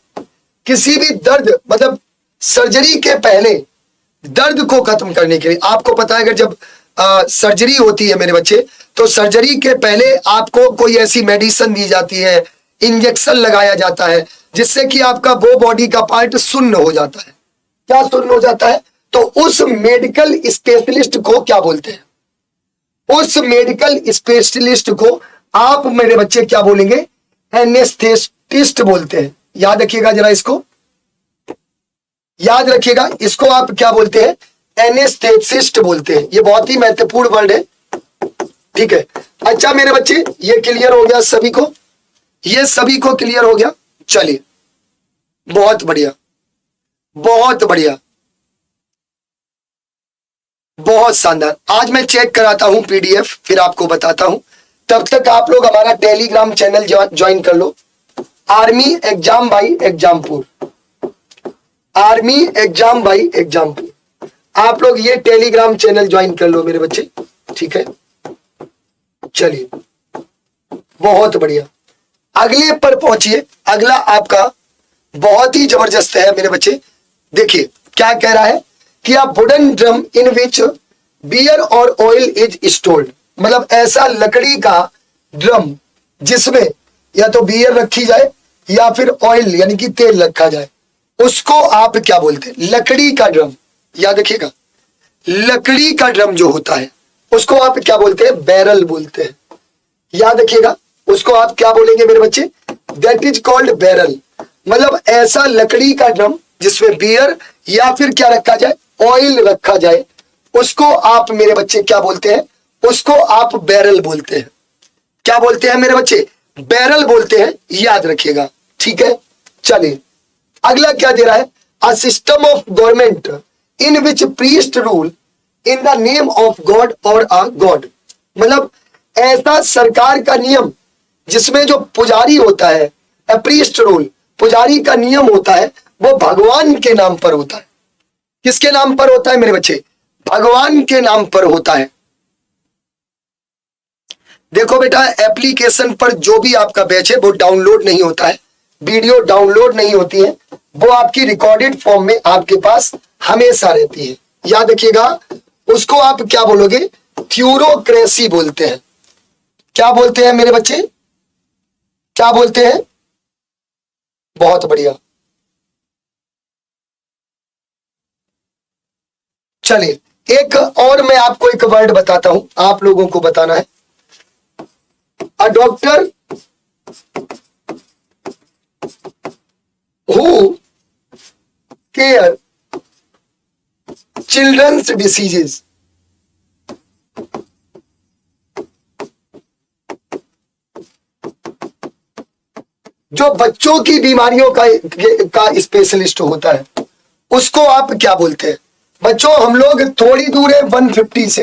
किसी भी दर्द, मतलब सर्जरी के पहले दर्द को खत्म करने के लिए। आपको पता है अगर जब सर्जरी होती है मेरे बच्चे, तो सर्जरी के पहले आपको कोई ऐसी मेडिसिन दी जाती है, इंजेक्शन लगाया जाता है, जिससे कि आपका वो बॉडी का पार्ट सुन्न हो जाता है। क्या सुन्न हो जाता है, तो उस मेडिकल स्पेशलिस्ट को क्या बोलते हैं, उस मेडिकल स्पेशलिस्ट को आप मेरे बच्चे क्या बोलेंगे, एनेस्थेटिस्ट बोलते हैं। याद रखिएगा जरा इसको, याद रखिएगा, इसको आप क्या बोलते हैं, एनेस्थेटिस्ट बोलते हैं। ये बहुत ही महत्वपूर्ण वर्ड है, ठीक है। अच्छा मेरे बच्चे ये क्लियर हो गया सभी को, ये सभी को क्लियर हो गया। चलिए बहुत बढ़िया, बहुत बढ़िया, बहुत शानदार। आज मैं चेक कराता हूं पीडीएफ, फिर आपको बताता हूं। तब तक आप लोग हमारा टेलीग्राम चैनल ज्वाइन कर लो, army exam by Exampur, army exam by Exampur. आप लोग ये टेलीग्राम चैनल ज्वाइन कर लो मेरे बच्चे, ठीक है। चलिए बहुत बढ़िया, अगले पर पहुंचिए। अगला आपका बहुत ही जबरदस्त है मेरे बच्चे। देखिए क्या कह रहा है कि आप वुडन ड्रम इन विच बियर और ऑयल इज स्टोर्ड, मतलब ऐसा लकड़ी का ड्रम जिसमें या तो बियर रखी जाए या फिर ऑयल यानी कि तेल रखा जाए, उसको आप क्या बोलते हैं, लकड़ी का ड्रम। याद रखिएगा, लकड़ी का ड्रम जो होता है उसको आप क्या बोलते हैं, बैरल बोलते हैं। याद रखिएगा, उसको आप क्या बोलेंगे मेरे बच्चे, दैट इज कॉल्ड बैरल। मतलब ऐसा लकड़ी का ड्रम जिसमें बियर या फिर क्या रखा जाए, ऑयल रखा जाए, उसको आप मेरे बच्चे क्या बोलते हैं, उसको आप बैरल बोलते हैं। क्या बोलते हैं मेरे बच्चे, बैरल बोलते हैं, याद रखिएगा, ठीक है। चलिए अगला क्या दे रहा है, a system of government in which priest rule in the name of God और अ गॉड। मतलब ऐसा सरकार का नियम जिसमें जो पुजारी होता है, अ प्रीस्ट रूल, पुजारी का नियम होता है, वो भगवान के नाम पर होता है। किसके नाम पर होता है मेरे बच्चे, भगवान के नाम पर होता है। देखो बेटा, एप्लीकेशन पर जो भी आपका बैच है वो डाउनलोड नहीं होता है, वीडियो डाउनलोड नहीं होती है, वो आपकी रिकॉर्डेड फॉर्म में आपके पास हमेशा रहती है। याद रखिएगा, उसको आप क्या बोलोगे? थ्यूरोक्रेसी बोलते हैं। क्या बोलते हैं मेरे बच्चे? क्या बोलते हैं? बहुत बढ़िया। चलिए, एक और मैं आपको एक वर्ड बताता हूं, आप लोगों को बताना है। A doctor who care childrens diseases. जो बच्चों की बीमारियों का स्पेशलिस्ट होता है, उसको आप क्या बोलते हैं? बच्चों, हम लोग थोड़ी दूर है 150 से।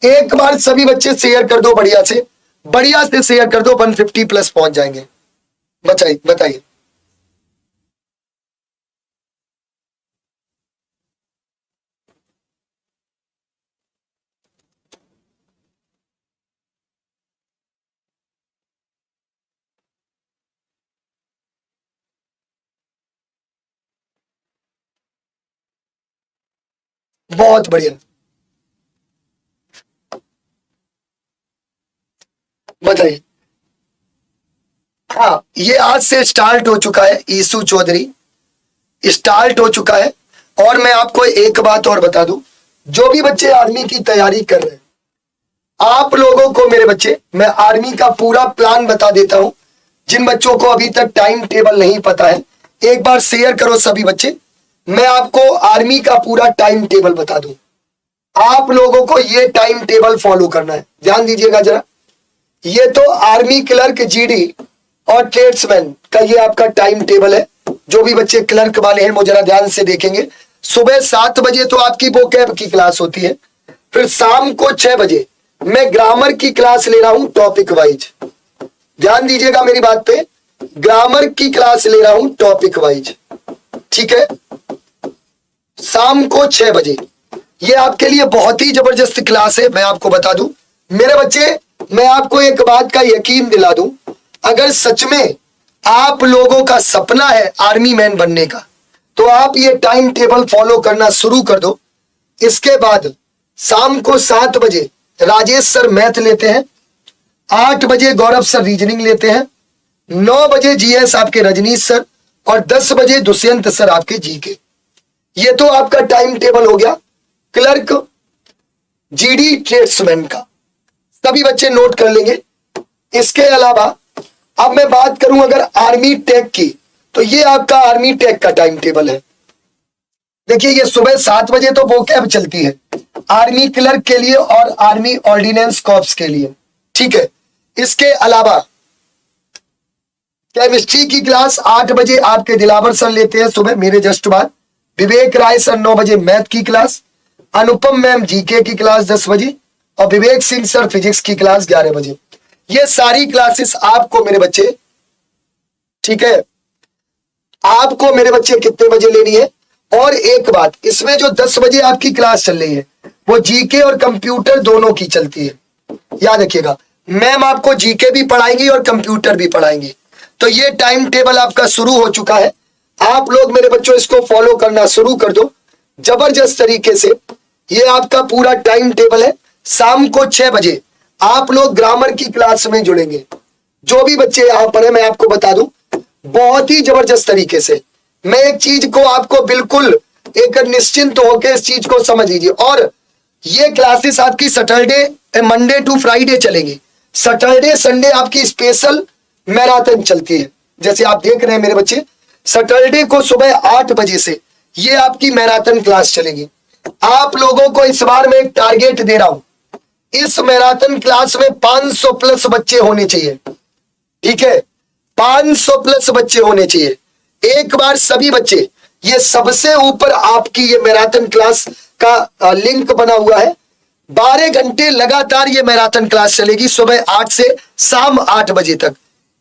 एक बार सभी बच्चे शेयर कर दो, बढ़िया से शेयर कर दो, 150 प्लस पहुंच जाएंगे। बताइए। बहुत बढ़िया, बताइए। हाँ, ये आज से स्टार्ट हो चुका है, ईसु चौधरी, स्टार्ट हो चुका है। और मैं आपको एक बात और बता दूं, जो भी बच्चे आर्मी की तैयारी कर रहे हैं, आप लोगों को मेरे बच्चे, मैं आर्मी का पूरा प्लान बता देता हूं। जिन बच्चों को अभी तक टाइम टेबल नहीं पता है, एक बार शेयर करो सभी बच्चे। मैं आपको आर्मी का पूरा टाइम टेबल बता दूं। आप लोगों को ये टाइम टेबल फॉलो करना है, ध्यान दीजिएगा जरा। ये तो आर्मी क्लर्क, जीडी और ट्रेड्समैन का ये आपका टाइम टेबल है। जो भी बच्चे क्लर्क वाले हैं वो जरा ध्यान से देखेंगे। सुबह 7 बजे तो आपकी वोकैब की क्लास होती है, फिर शाम को 6 बजे मैं ग्रामर की क्लास ले रहा हूं टॉपिक वाइज। ध्यान दीजिएगा मेरी बात पे, ग्रामर की क्लास ले रहा हूं टॉपिक वाइज, ठीक है? शाम को 6 बजे। ये आपके लिए बहुत ही जबरदस्त क्लास है, मैं आपको बता दूं मेरे बच्चे। मैं आपको एक बात का यकीन दिला दूं, अगर सच में आप लोगों का सपना है आर्मी मैन बनने का, तो आप ये टाइम टेबल फॉलो करना शुरू कर दो। इसके बाद शाम को 7 बजे राजेश सर मैथ लेते हैं, 8 बजे गौरव सर रीजनिंग लेते हैं, 9 बजे जीएस आपके रजनीश सर, और 10 बजे दुष्यंत सर आपके जीके। ये तो आपका टाइम टेबल हो गया क्लर्क, जीडी, ट्रेड्समैन का। सभी बच्चे नोट कर लेंगे। इसके अलावा अब मैं बात करूं अगर आर्मी टेक की, तो ये आपका आर्मी टेक का टाइम टेबल है। देखिए, ये सुबह 7 बजे तो वोकैब चलती है आर्मी क्लर्क के लिए और आर्मी ऑर्डिनेंस कॉर्प्स के लिए, ठीक है? इसके अलावा केमिस्ट्री की क्लास 8 बजे आपके दिलावर सर लेते हैं सुबह, मेरे जस्ट बाद। विवेक राय सर 9 बजे मैथ की क्लास, अनुपम मैम जीके की क्लास 10 बजे, और विवेक सिंह सर फिजिक्स की क्लास 11 बजे। ये सारी क्लासेस आपको मेरे बच्चे, ठीक है, आपको मेरे बच्चे कितने बजे लेनी है? और एक बात, इसमें जो 10 बजे आपकी क्लास चल रही है वो जीके और कंप्यूटर दोनों की चलती है। याद रखिएगा, मैम आपको जीके भी पढ़ाएंगी और कंप्यूटर भी पढ़ाएंगे। तो ये टाइम टेबल आपका शुरू हो चुका है। आप लोग मेरे बच्चों इसको फॉलो करना शुरू कर दो जबरदस्त तरीके से। ये आपका पूरा टाइम टेबल है। शाम को 6 बजे आप लोग ग्रामर की क्लास में जुड़ेंगे। जो भी बच्चे यहां पर है, मैं आपको बता दूं बहुत ही जबरदस्त तरीके से। मैं एक चीज को आपको बिल्कुल एक निश्चिंत होकर इस चीज को समझ लीजिए। और ये क्लासेस आपकी सैटरडे, मंडे टू फ्राइडे चलेंगी। सैटरडे संडे आपकी स्पेशल मैराथन चलती है। जैसे आप देख रहे हैं मेरे बच्चे, सैटरडे को सुबह 8 बजे से ये आपकी मैराथन क्लास चलेगी। आप लोगों को इस बार मैं एक टारगेट दे रहा हूं, इस मैराथन क्लास में 500 प्लस बच्चे होने चाहिए, ठीक है? 500 प्लस बच्चे होने चाहिए। एक बार सभी बच्चे, ये सबसे ऊपर आपकी ये मैराथन क्लास का लिंक बना हुआ है। 12 घंटे लगातार ये मैराथन क्लास चलेगी, सुबह 8 से शाम 8 बजे तक।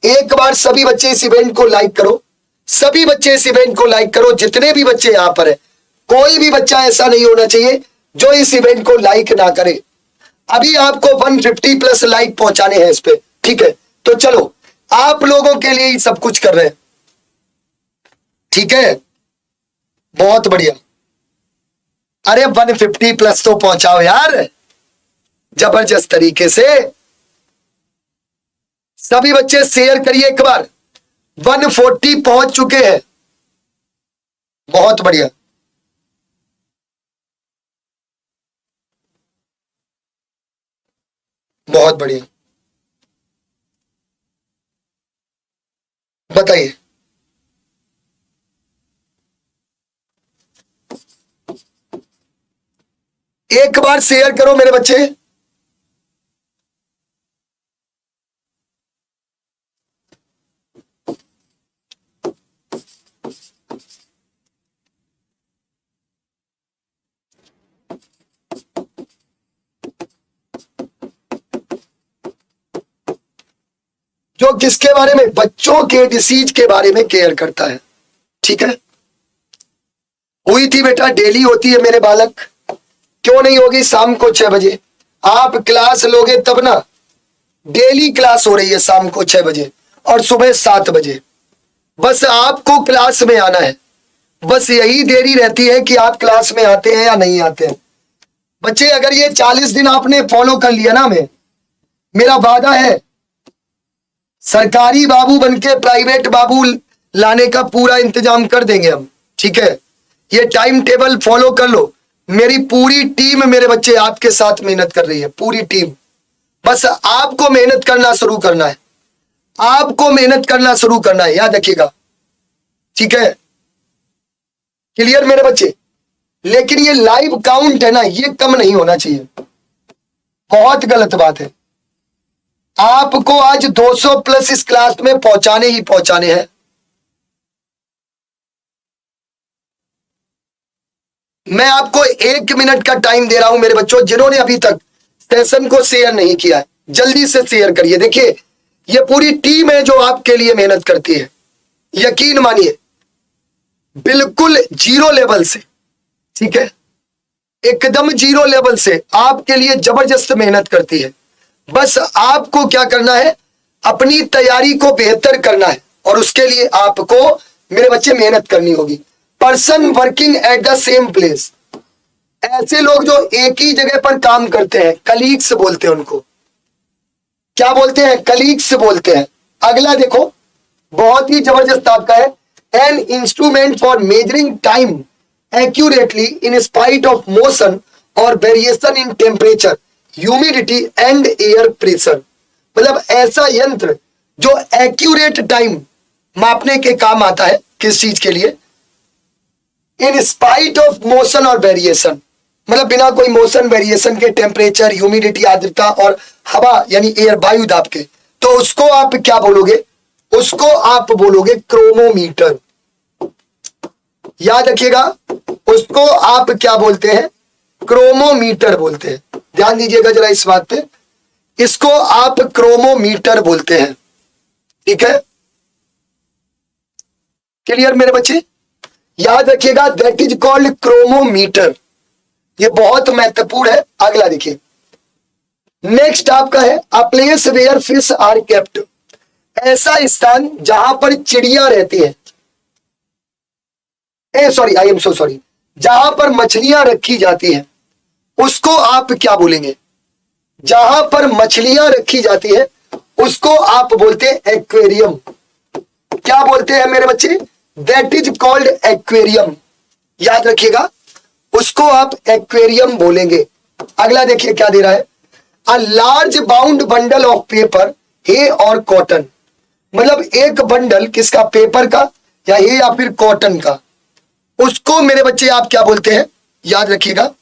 एक बार सभी बच्चे इस इवेंट को लाइक करो, सभी बच्चे इस इवेंट को लाइक करो। जितने भी बच्चे यहां पर है, कोई भी बच्चा ऐसा नहीं होना चाहिए जो इस इवेंट को लाइक ना करे। अभी आपको 150 प्लस लाइक पहुंचाने हैं इस पे, ठीक है? तो चलो, आप लोगों के लिए ही सब कुछ कर रहे हैं। ठीक है, बहुत बढ़िया। अरे 150 प्लस तो पहुंचाओ यार, जबरदस्त तरीके से। सभी बच्चे शेयर करिए एक बार। 140 पहुंच चुके हैं, बहुत बढ़िया। बहुत बढ़िया, बताइए। एक बार शेयर करो मेरे बच्चे। जो किसके बारे में? बच्चों के डिसीज के बारे में केयर करता है, ठीक है। हुई थी बेटा, डेली होती है मेरे बालक, क्यों नहीं होगी? शाम को 6 बजे आप क्लास लोगे तब ना। डेली क्लास हो रही है शाम को 6 बजे और सुबह 7 बजे। बस आपको क्लास में आना है, बस यही देरी रहती है कि आप क्लास में आते हैं या नहीं आते हैं। बच्चे अगर ये 40 दिन आपने फॉलो कर लिया ना, मेरा वादा है सरकारी बाबू बनके प्राइवेट बाबू लाने का पूरा इंतजाम कर देंगे हम, ठीक है। ये टाइम टेबल फॉलो कर लो। मेरी पूरी टीम मेरे बच्चे आपके साथ मेहनत कर रही है, पूरी टीम। बस आपको मेहनत करना शुरू करना है, आपको मेहनत करना शुरू करना है, याद रखिएगा, ठीक है। क्लियर मेरे बच्चे? लेकिन ये लाइव काउंट है ना, ये कम नहीं होना चाहिए, बहुत गलत बात है। आपको आज 200 प्लस इस क्लास में पहुंचाने ही पहुंचाने हैं। मैं आपको 1 मिनट का टाइम दे रहा हूं मेरे बच्चों, जिन्होंने अभी तक सेशन को शेयर नहीं किया है जल्दी से शेयर करिए। देखिए ये पूरी टीम है जो आपके लिए मेहनत करती है, यकीन मानिए, बिल्कुल जीरो लेवल से, ठीक है, एकदम जीरो लेवल से आपके लिए जबरदस्त मेहनत करती है। बस आपको क्या करना है, अपनी तैयारी को बेहतर करना है, और उसके लिए आपको मेरे बच्चे मेहनत करनी होगी। Person working at the same place, ऐसे लोग जो एक ही जगह पर काम करते हैं, कलीग्स बोलते हैं उनको। क्या बोलते हैं? कलीग्स बोलते हैं। अगला देखो, बहुत ही जबरदस्त आपका है, an instrument for measuring time accurately in spite of motion और variation in temperature, humidity and air pressure. मतलब ऐसा यंत्र जो एक्यूरेट टाइम मापने के काम आता है। किस चीज के लिए? इन स्पाइट ऑफ मोशन और वेरिएशन, मतलब बिना कोई मोशन वेरिएशन के टेम्परेचर, ह्यूमिडिटी, आर्द्रता और हवा यानी एयर, वायु दाब के, तो उसको आप क्या बोलोगे? उसको आप बोलोगे क्रोमोमीटर। याद रखिएगा, उसको आप क्या बोलते हैं? क्रोमोमीटर बोलते हैं। ध्यान दीजिएगा जरा इस बात पे, इसको आप क्रोमोमीटर बोलते हैं, ठीक है। क्लियर मेरे बच्चे? याद रखिएगा, दैट इज कॉल्ड क्रोमोमीटर। ये बहुत महत्वपूर्ण है। अगला देखिए, नेक्स्ट आपका है a place where fish are kept, ऐसा स्थान जहां पर चिड़िया रहती है। आई एम सो सॉरी, जहां पर मछलियां रखी जाती हैं, उसको आप क्या बोलेंगे? जहां पर मछलियां रखी जाती है उसको आप बोलते हैं एक्वेरियम। क्या बोलते हैं मेरे बच्चे? That is called aquarium. याद रखिएगा, उसको आप एक्वेरियम बोलेंगे। अगला देखिए क्या दे रहा है, a large bound bundle of paper, hay और कॉटन। मतलब एक बंडल किसका? पेपर का, या हे या फिर कॉटन का। उसको मेरे बच्चे आप क्या बोलते हैं? याद रखिएगा।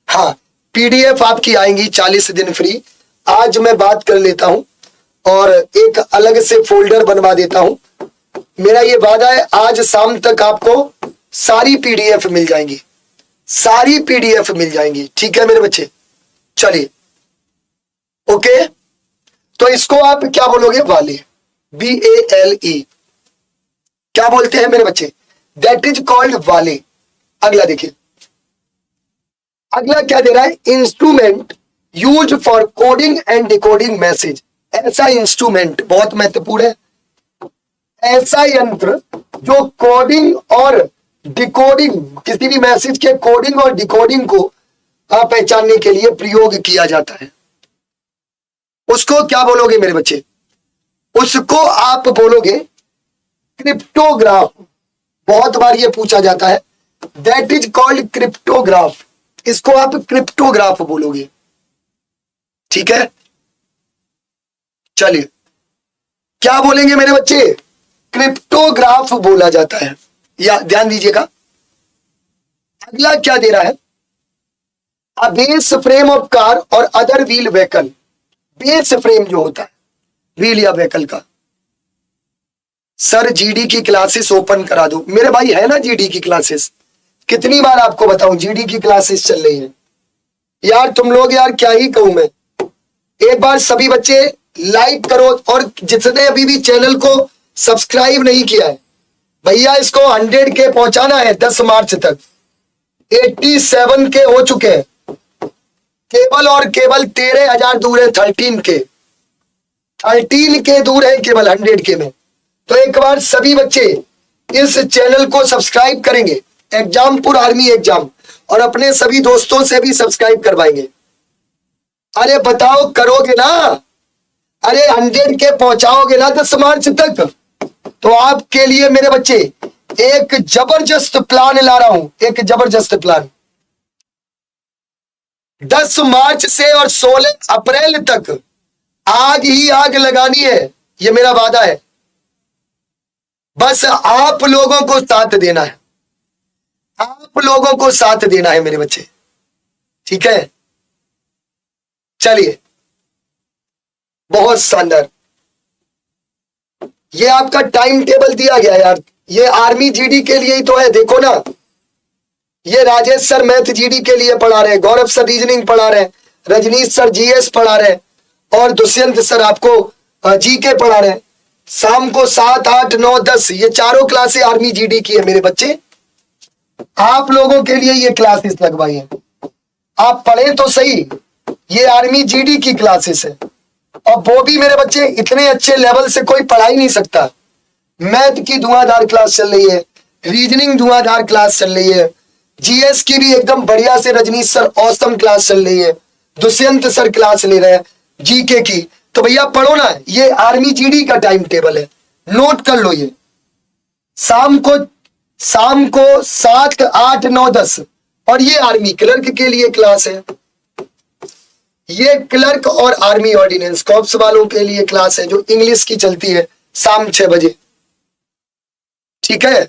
हाँ, पीडीएफ आपकी आएंगी 40 दिन फ्री। आज मैं बात कर लेता हूं और एक अलग से फोल्डर बनवा देता हूं। मेरा ये वादा है, आज शाम तक आपको सारी पीडीएफ मिल जाएंगी, सारी पीडीएफ मिल जाएंगी, ठीक है मेरे बच्चे। चलिए, ओके, तो इसको आप क्या बोलोगे? वाले, BALE। क्या बोलते हैं मेरे बच्चे? दैट इज कॉल्ड वाले। अगला देखिए, अगला क्या दे रहा है? Instrument used for coding and decoding message. ऐसा इंस्ट्रूमेंट बहुत महत्वपूर्ण है, ऐसा यंत्र जो कोडिंग और डिकोडिंग, किसी भी मैसेज के कोडिंग और डिकोडिंग को पहचानने के लिए प्रयोग किया जाता है, उसको क्या बोलोगे मेरे बच्चे? उसको आप बोलोगे क्रिप्टोग्राफ। बहुत बार ये पूछा जाता है, दैट इज कॉल्ड क्रिप्टोग्राफ। इसको आप क्रिप्टोग्राफ बोलोगे, ठीक है। चलिए, क्या बोलेंगे मेरे बच्चे? क्रिप्टोग्राफ बोला जाता है। या ध्यान दीजिएगा, अगला क्या दे रहा है? A base frame of car और other wheel vehicle. Base frame जो होता है व्हील या व्हीकल का। सर जीडी की क्लासेस ओपन करा दो। मेरे भाई है ना जीडी की क्लासेस? कितनी बार आपको बताऊं, जीडी की क्लासेस चल रही है यार। तुम लोग यार क्या ही कहूं मैं। एक बार सभी बच्चे लाइक करो, और जिसने अभी भी चैनल को सब्सक्राइब नहीं किया है भैया, इसको 100 के पहुंचाना है 10 मार्च तक। 87 के हो चुके हैं, केवल और केवल 13,000 दूर है। 13 के दूर है केवल 100 के में। तो एक बार सभी बच्चे इस चैनल को सब्सक्राइब करेंगे, एग्जामपुर आर्मी एग्जाम, और अपने सभी दोस्तों से भी सब्सक्राइब करवाएंगे। अरे बताओ, करोगे ना? अरे 100 के पहुंचाओगे ना 10 मार्च तक? तो आपके लिए मेरे बच्चे एक जबरदस्त प्लान ला रहा हूं, एक जबरदस्त प्लान। 10 मार्च से और 16 अप्रैल तक आग ही आग लगानी है, ये मेरा वादा है। बस आप लोगों को साथ देना है, आप लोगों को साथ देना है मेरे बच्चे, ठीक है। चलिए, बहुत शानदार। ये आपका टाइम टेबल दिया गया यार, ये आर्मी जीडी के लिए ही तो है। देखो ना, ये राजेश सर मैथ जीडी के लिए पढ़ा रहे, गौरव सर रीजनिंग पढ़ा रहे, रजनीश सर जीएस पढ़ा रहे, और दुष्यंत सर आपको जीके पढ़ा रहे। शाम को 7, 8, 9, 10 ये चारों क्लासें आर्मी जीडी की है मेरे बच्चे। आप लोगों के लिए ये क्लासेस लगवाई है, आप पढ़े तो सही। ये आर्मी जीडी की क्लासेस है, और वो भी मेरे बच्चे इतने अच्छे लेवल से कोई पढ़ा ही नहीं सकता। मैथ की धुआंधार क्लास चल रही है, रीजनिंग धुआंधार क्लास चल रही है, जीएस की भी एकदम बढ़िया से रजनीश सर औसम क्लास चल रही है, दुष्यंत सर क्लास ले रहे हैं जीके की। तो भैया पढ़ो ना, ये आर्मी जीडी का टाइम टेबल है, नोट कर लो। ये शाम को 7, 8, 9, 10, और ये आर्मी क्लर्क के लिए क्लास है। ये क्लर्क और आर्मी ऑर्डिनेंस कॉप्स वालों के लिए क्लास है, जो इंग्लिश की चलती है शाम 6 बजे, ठीक है।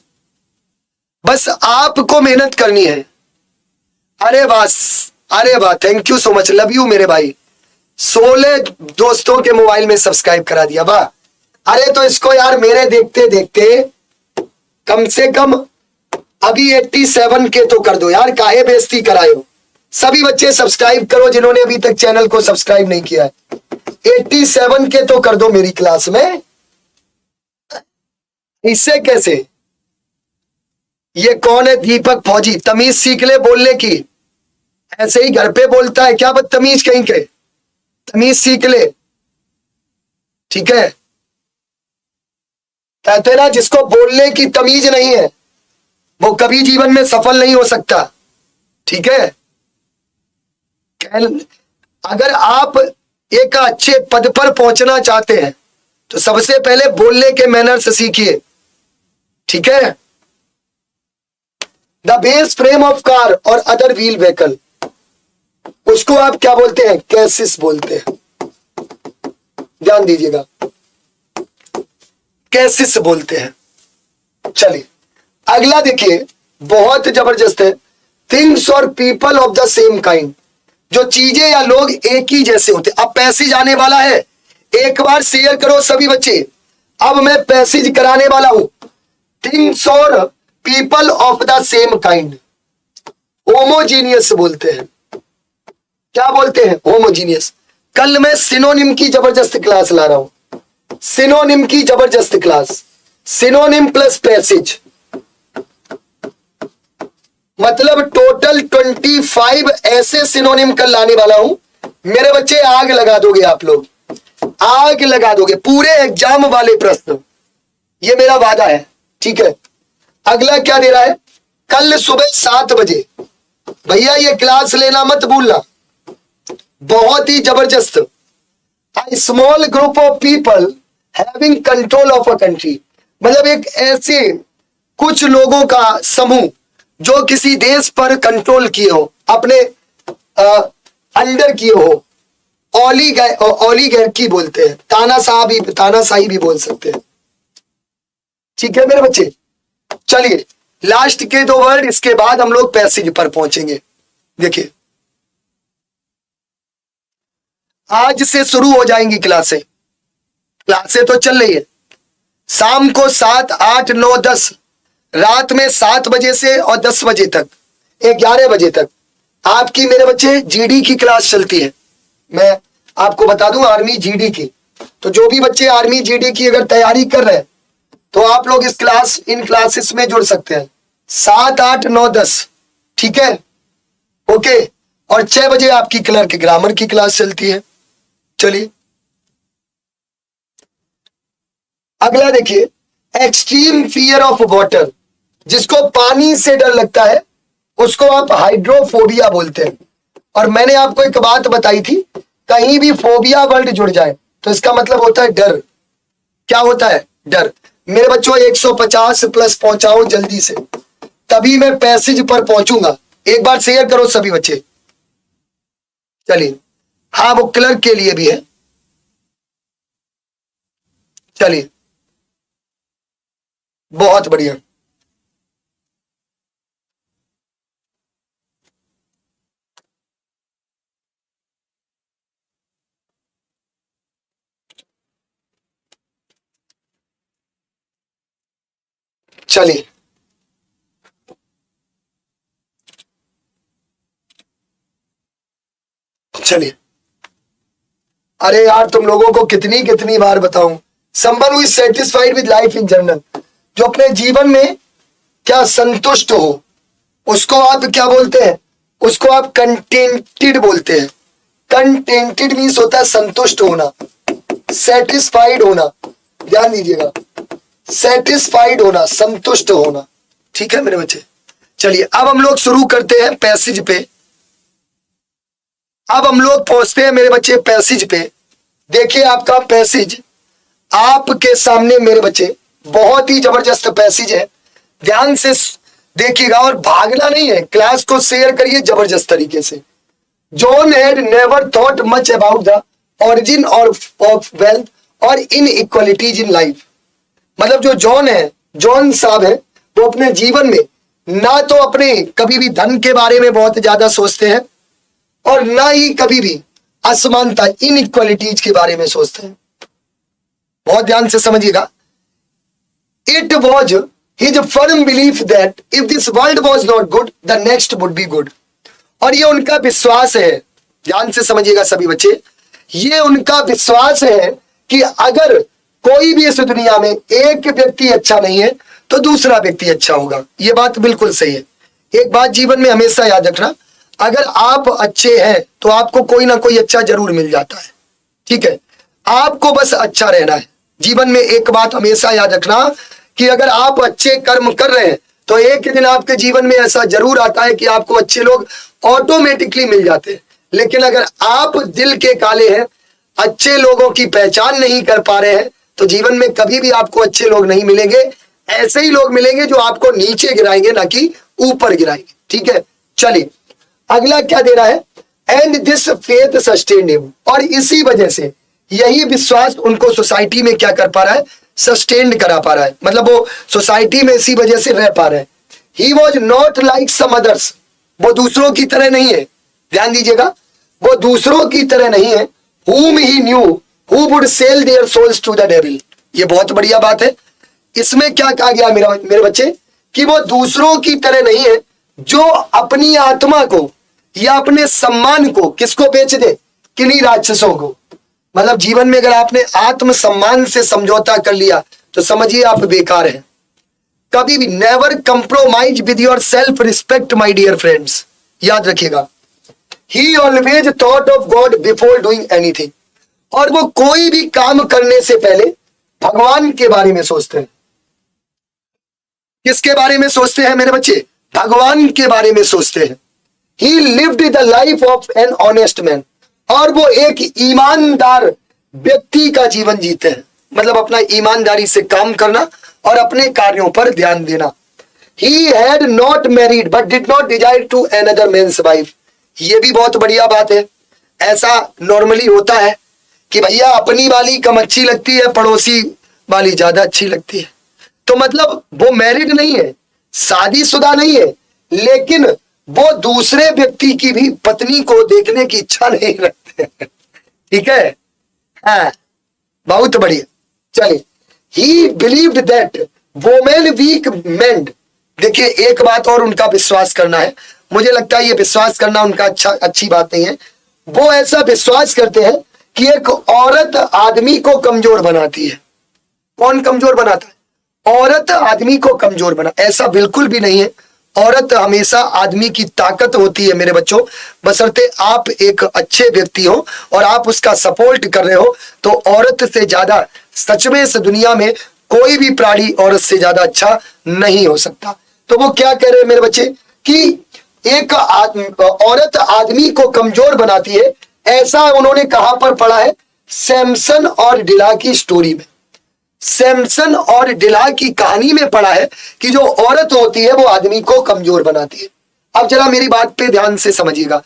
बस आपको मेहनत करनी है। अरे बस, अरे वाह, thank you so much, love you मेरे भाई। 16 दोस्तों के मोबाइल में सब्सक्राइब करा दिया, वाह। अरे तो इसको यार मेरे देखते देखते कम से कम अभी 87 के तो कर दो यार, काहे बेइज्जती कराए हो। सभी बच्चे सब्सक्राइब करो जिन्होंने अभी तक चैनल को सब्सक्राइब नहीं किया है। 87 के तो कर दो मेरी क्लास में। इससे कैसे? ये कौन है? दीपक फौजी। तमीज सीख ले बोलने की, ऐसे ही घर पे बोलता है क्या बदतमीज कहीं के। तमीज सीख ले, ठीक है। कहते ना, जिसको बोलने की तमीज नहीं है वो कभी जीवन में सफल नहीं हो सकता, ठीक है। अगर आप एक अच्छे पद पर पहुंचना चाहते हैं तो सबसे पहले बोलने के मैनर्स सीखिए, ठीक है। The base frame of car और अदर व्हील व्हीकल, उसको आप क्या बोलते हैं? कैसिस बोलते हैं। ध्यान दीजिएगा, कैसिस बोलते हैं। चलिए अगला देखिए, बहुत जबरदस्त है। थिंग्स और people of the same kind, जो चीजें या लोग एक ही जैसे होते। अब पैसेज आने वाला है, एक बार शेयर करो सभी बच्चे। अब मैं पैसेज कराने वाला हूं, थिंग्स और people of the same kind, homogeneous बोलते हैं। क्या बोलते हैं? होमोजीनियस। कल मैं सिनोनिम की जबरदस्त क्लास ला रहा हूं, सिनोनिम की जबरदस्त क्लास। सिनोनिम प्लस पैसेज, मतलब टोटल 25 ऐसे सिनोनिम कल लाने वाला हूं मेरे बच्चे। आग लगा दोगे आप लोग, आग लगा दोगे पूरे एग्जाम वाले प्रश्न, ये मेरा वादा है, ठीक है। अगला क्या दे रहा है, कल सुबह 7 बजे भैया ये क्लास लेना मत भूलना, बहुत ही जबरदस्त। A small group of people having control of a country, मतलब एक ऐसे कुछ लोगों का समूह जो किसी देश पर कंट्रोल किए हो, अपने अंडर किए हो। ओलिगार्की बोलते हैं, तानाशाही भी बोल सकते हैं। ठीक है मेरे बच्चे, चलिए लास्ट के 2 वर्ड, इसके बाद हम लोग पैसेज पर पहुंचेंगे। देखिए आज से शुरू हो जाएंगी क्लासें तो चल रही है। शाम को 7, 8, 9, 10, रात में 7 बजे से और 10 बजे तक, 11 बजे तक आपकी मेरे बच्चे जीडी की क्लास चलती है। मैं आपको बता दूं आर्मी जीडी की, तो जो भी बच्चे आर्मी जीडी की अगर तैयारी कर रहे हैं तो आप लोग इन क्लासेस में जुड़ सकते हैं। 7, 8, 9, 10, ठीक है, ओके। और 6 बजे आपकी क्लर्क ग्रामर की क्लास चलती है। चलिए अगला देखिए, एक्सट्रीम फियर ऑफ वाटर, जिसको पानी से डर लगता है उसको आप हाइड्रोफोबिया बोलते हैं। और मैंने आपको एक बात बताई थी, कहीं भी फोबिया वर्ड जुड़ जाए तो इसका मतलब होता है डर। क्या होता है, डर। मेरे बच्चों 150 प्लस पहुंचाओ जल्दी से, तभी मैं पैसेज पर पहुंचूंगा। एक बार शेयर करो सभी बच्चे। चलिए, हाँ वो क्लर्क के लिए भी है। चलिए बहुत बढ़िया। चलिए चलिए, अरे यार तुम लोगों को कितनी बार बताऊं, someone who is satisfied with life in general, जो अपने जीवन में क्या संतुष्ट हो, उसको आप क्या बोलते हैं, उसको आप कंटेंटेड बोलते हैं। कंटेंटेड मीन्स होता है संतुष्ट होना, सेटिस्फाइड होना, ध्यान दीजिएगा, सेटिस्फाइड होना, संतुष्ट होना। ठीक है मेरे बच्चे, चलिए अब हम लोग शुरू करते हैं पैसेज पे। अब हम लोग पहुंचते हैं मेरे बच्चे पैसेज पे। देखिए आपका पैसेज आपके सामने मेरे बच्चे, बहुत ही जबरदस्त पैसेज है, ध्यान से देखिएगा और भागना नहीं है। क्लास को शेयर करिए जबरदस्त तरीके से। John had never thought much about the origin of wealth और इनइक्वालिटीज इन लाइफ। मतलब जो जॉन साहब है, वो अपने जीवन में ना तो अपने कभी भी धन के बारे में बहुत ज्यादा सोचते हैं और ना ही कभी भी असमानता, इनइक्वालिटीज के बारे में सोचते हैं। बहुत ध्यान से समझिएगा। It was his firm belief that if this world was not good the next would be good. और ये उनका विश्वास है, ध्यान से समझिएगा सभी बच्चे, ये उनका विश्वास है कि अगर कोई भी इस दुनिया में एक व्यक्ति अच्छा नहीं है तो दूसरा व्यक्ति अच्छा होगा। ये बात बिल्कुल सही है। एक बात जीवन में हमेशा याद रखना, अगर आप अच्छे हैं तो आपको कोई ना कोई अच्छा जरूर मिल जाता है। ठीक है, आपको बस अच्छा रहना है। जीवन में एक बात हमेशा याद रखना कि अगर आप अच्छे कर्म कर रहे हैं तो एक दिन आपके जीवन में ऐसा जरूर आता है कि आपको अच्छे लोग ऑटोमेटिकली मिल जाते हैं। लेकिन अगर आप दिल के काले हैं, अच्छे लोगों की पहचान नहीं कर पा रहे हैं, तो जीवन में कभी भी आपको अच्छे लोग नहीं मिलेंगे। ऐसे ही लोग मिलेंगे जो आपको नीचे गिराएंगे, ना कि ऊपर गिराएंगे। ठीक है, चलिए अगला क्या दे रहा है, and this faith sustained him. और इसी वजह से, यही विश्वास उनको सोसाइटी में क्या कर पा रहा है, सस्टेन्ड करा पा रहा है। मतलब वो सोसाइटी में इसी वजह से रह पा रहे हैं। He was not like some others, वो दूसरों की तरह नहीं है। ध्यान दीजिएगा, वो दूसरों की तरह नहीं है। whom he knew who would sell their souls to the devil। ये बहुत बढ़िया बात है। इसमें क्या कहा गया मेरे बच्चे, कि वो दूसरों की तरह नहीं है जो अपनी आत्मा को या अपने सम्मान को किसको बेच दे, किन्हीं राक्षसों को। मतलब जीवन में अगर आपने आत्म सम्मान से समझौता कर लिया तो समझिए आप बेकार हैं। कभी भी never compromise with your self respect my dear friends, याद रखिएगा। He always thought of God before doing anything। और वो कोई भी काम करने से पहले भगवान के बारे में सोचते हैं। किसके बारे में सोचते हैं मेरे बच्चे? भगवान के बारे में सोचते हैं। He lived the life of an honest man, और वो एक ईमानदार व्यक्ति का जीवन जीते हैं, मतलब अपना ईमानदारी से काम करना और अपने कार्यों पर ध्यान देना। He had not married but did not desire to another man's wife। ये भी बहुत बढ़िया बात है। ऐसा नॉर्मली होता है कि भैया अपनी वाली कम अच्छी लगती है, पड़ोसी वाली ज्यादा अच्छी लगती है। तो मतलब वो मैरिड नहीं है, शादीशुदा नहीं है, लेकिन वो दूसरे व्यक्ति की भी पत्नी को देखने की इच्छा नहीं रखते। ठीक है, हाँ, बहुत बढ़िया। चलिए, he believed that women weak mend. देखिए, एक बात और उनका विश्वास करना है। मुझे लगता है ये विश्वास करना उनका अच्छी बात नहीं है। वो ऐसा विश्वास करते हैं कि एक औरत आदमी को कमजोर बनाती है। कौन कमजोर बनाता है? औरत आदमी को कमजोर बना। ऐसा बिल्कुल भी नहीं है। औरत हमेशा आदमी की ताकत होती है मेरे बच्चों, बशर्ते आप एक अच्छे व्यक्ति हो और आप उसका सपोर्ट कर रहे हो। तो औरत से ज्यादा सच में इस दुनिया में कोई भी प्राणी औरत से ज्यादा अच्छा नहीं हो सकता। तो वो क्या कह रहे हैं मेरे बच्चे कि एक औरत आदमी को कमजोर बनाती है। ऐसा उन्होंने कहां पर पढ़ा है? सैमसन और डिला की स्टोरी में, सैमसन और डिला की कहानी में पढ़ा है कि जो औरत होती है वो आदमी को कमजोर बनाती है। अब जरा मेरी बात पे ध्यान से समझिएगा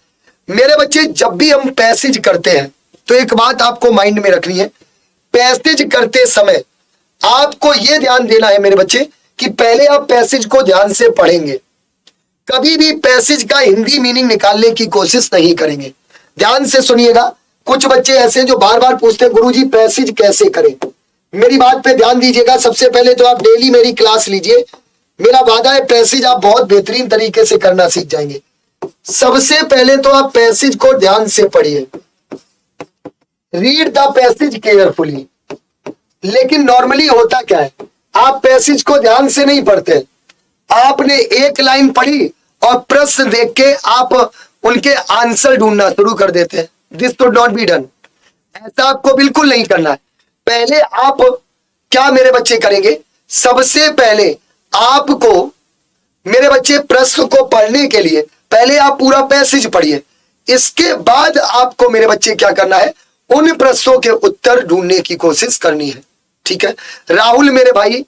मेरे बच्चे। जब भी हम पैसेज करते हैं तो एक बात आपको माइंड में रखनी है, पैसेज करते समय आपको यह ध्यान देना है मेरे बच्चे कि पहले आप पैसेज को ध्यान से पढ़ेंगे, कभी भी पैसेज का हिंदी मीनिंग निकालने की कोशिश नहीं करेंगे। ध्यान से सुनिएगा। कुछ बच्चे ऐसे जो बार बार पूछते हैं गुरुजी पैसेज कैसे करें। मेरी बात पे ध्यान दीजिएगा। सबसे पहले तो आप डेली मेरी क्लास लीजिए। मेरा वादा है पैसेज आप बहुत बेहतरीन तरीके से करना सीख जाएंगे। सबसे पहले तो आप पैसेज को ध्यान से पढ़िए, रीड द पैसेज केयरफुली। लेकिन नॉर्मली होता क्या है, आप पैसेज को ध्यान से नहीं पढ़ते। आपने एक लाइन पढ़ी और प्रश्न देख के आप उनके आंसर ढूंढना शुरू कर देते हैं। This should not be done. ऐसा आपको बिल्कुल नहीं करना है। पहले आप क्या मेरे बच्चे करेंगे? सबसे पहले आपको मेरे बच्चे प्रश्न को पढ़ने के लिए पहले आप पूरा पैसेज पढ़िए। इसके बाद आपको मेरे बच्चे क्या करना है? उन प्रश्नों के उत्तर ढूंढने की कोशिश करनी है। ठीक है राहुल मेरे भाई,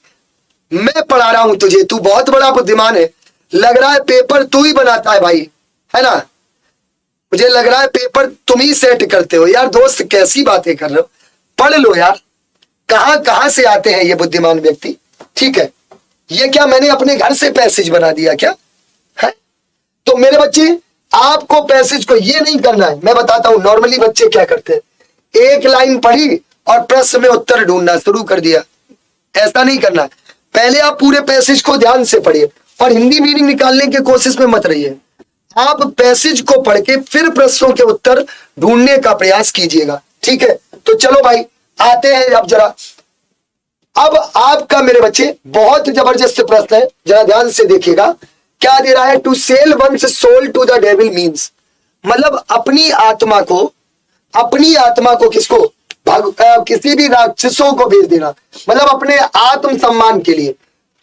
मैं पढ़ा रहा हूं तुझे, तू बहुत बड़ा बुद्धिमान है। लग रहा है पेपर तू ही बनाता है भाई, है ना? मुझे लग रहा है पेपर तुम ही सेट करते हो। यार दोस्त कैसी बातें कर रहे हो, पढ़ लो यार। कहां से आते हैं ये बुद्धिमान व्यक्ति? ठीक है, ये क्या मैंने अपने घर से पैसेज बना दिया क्या है? तो मेरे बच्चे आपको पैसेज को ये नहीं करना है। मैं बताता हूं नॉर्मली बच्चे क्या करते हैं, एक लाइन पढ़ी और प्रश्न में उत्तर ढूंढना शुरू कर दिया। ऐसा नहीं करना है। पहले आप पूरे पैसेज को ध्यान से पढ़िए और हिंदी मीनिंग निकालने की कोशिश में मत रहिए। आप पैसेज को पढ़ के फिर प्रश्नों के उत्तर ढूंढने का प्रयास कीजिएगा। ठीक है, तो चलो भाई आते हैं अब जरा। अब आपका मेरे बच्चे बहुत जबरदस्त प्रश्न है, जरा ध्यान से देखिएगा। क्या दे रहा है? To sell one's soul to the devil means, मतलब अपनी आत्मा को किसको? किसी भी राक्षसों को भेज देना, मतलब अपने आत्म सम्मान के लिए,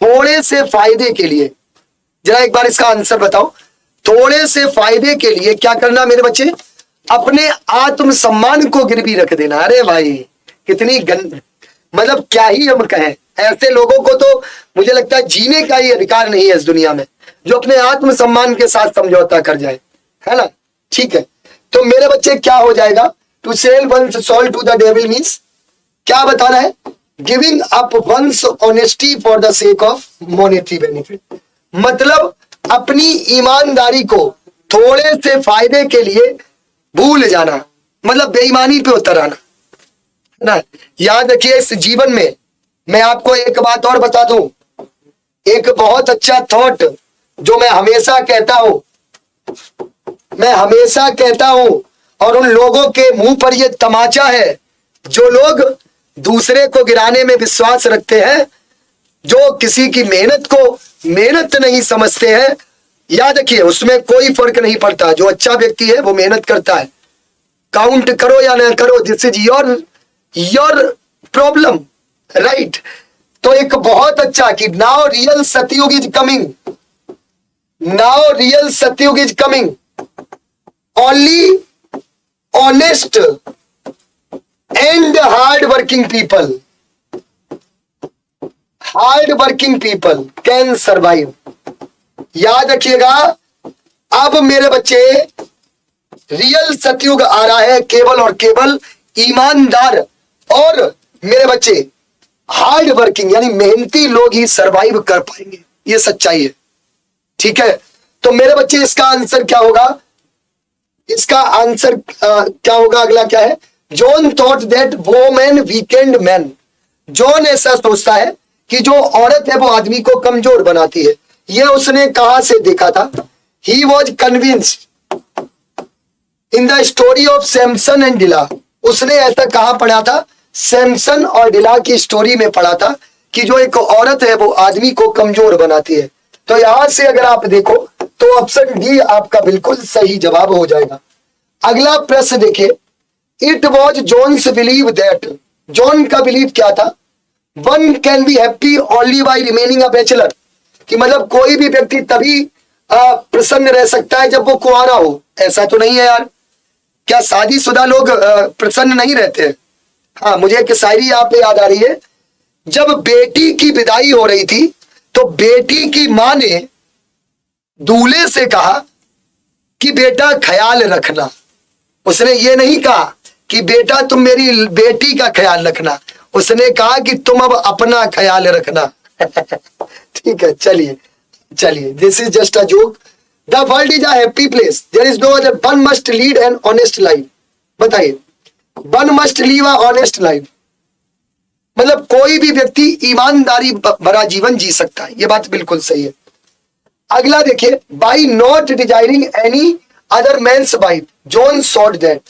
थोड़े से फायदे के लिए। जरा एक बार इसका आंसर बताओ। थोड़े से फायदे के लिए क्या करना मेरे बच्चे? अपने आत्म सम्मान को गिरवी रख देना। अरे भाई कितनी मतलब क्या ही हम कहें। ऐसे लोगों को तो मुझे लगता है जीने का ही अधिकार नहीं है इस दुनिया में, जो अपने आत्म सम्मान के साथ समझौता कर जाए, है ना? ठीक है, तो मेरे बच्चे क्या हो जाएगा? To sell one's soul to the devil means क्या बताना है? Giving up one's honesty for the sake of monetary benefit, मतलब अपनी ईमानदारी को थोड़े से फायदे के लिए भूल जाना, मतलब बेईमानी पे उतर आना, है ना? याद रखिए इस जीवन में मैं आपको एक बात और बता दूं, एक बहुत अच्छा थॉट जो मैं हमेशा कहता हूं और उन लोगों के मुंह पर यह तमाचा है जो लोग दूसरे को गिराने में विश्वास रखते हैं, जो किसी की मेहनत को मेहनत नहीं समझते हैं। याद रखिए उसमें कोई फर्क नहीं पड़ता। जो अच्छा व्यक्ति है वो मेहनत करता है, काउंट करो या ना करो, this is your problem, right? तो एक बहुत अच्छा कि नाउ रियल सतयुग इज कमिंग, नाउ रियल सतयुग is coming, only honest and hard working people, hard working people can survive. याद रखिएगा, अब मेरे बच्चे रियल सतयुग आ रहा है, केवल और केवल ईमानदार और मेरे बच्चे हार्ड वर्किंग यानी मेहनती लोग ही सरवाइव कर पाएंगे, ये सच्चाई है। ठीक है, तो मेरे बच्चे इसका आंसर क्या होगा, इसका आंसर क्या होगा, अगला क्या है, John thought that women weekend man. John ऐसा सोचता है कि जो औरत है वो आदमी को कमजोर बनाती है। ये उसने कहां से देखा था, he was convinced in the story of Samson and Delilah. उसने ऐसा कहां पढ़ा था, सैमसन और डिला की स्टोरी में पढ़ा था कि जो एक औरत है वो आदमी को कमजोर बनाती है। तो यहां से अगर आप देखो तो ऑप्शन डी आपका बिल्कुल सही जवाब हो जाएगा। अगला प्रश्न देखिए, it was John's believe that. John का बिलीव क्या था, one can be happy only by remaining a bachelor, कि मतलब कोई भी व्यक्ति तभी प्रसन्न रह सकता है जब वो कुंवारा हो। ऐसा तो नहीं है यार, क्या शादीशुदा लोग प्रसन्न नहीं रहते हैं? हाँ, मुझे एक शायरी यहाँ पे याद आ रही है, जब बेटी की विदाई हो रही थी तो बेटी की मां ने दूल्हे से कहा कि बेटा ख्याल रखना। उसने ये नहीं कहा कि बेटा तुम मेरी बेटी का ख्याल रखना, उसने कहा कि तुम अब अपना ख्याल रखना। ठीक है, चलिए चलिए, this is just a joke. The world is a happy place, there is no other, one must lead an honest life. बताइए, one must leave a honest life मतलब कोई भी व्यक्ति ईमानदारी भरा जीवन जी सकता है, ये बात बिल्कुल सही है। अगला देखिए, by not desiring any other man's wife John sought that,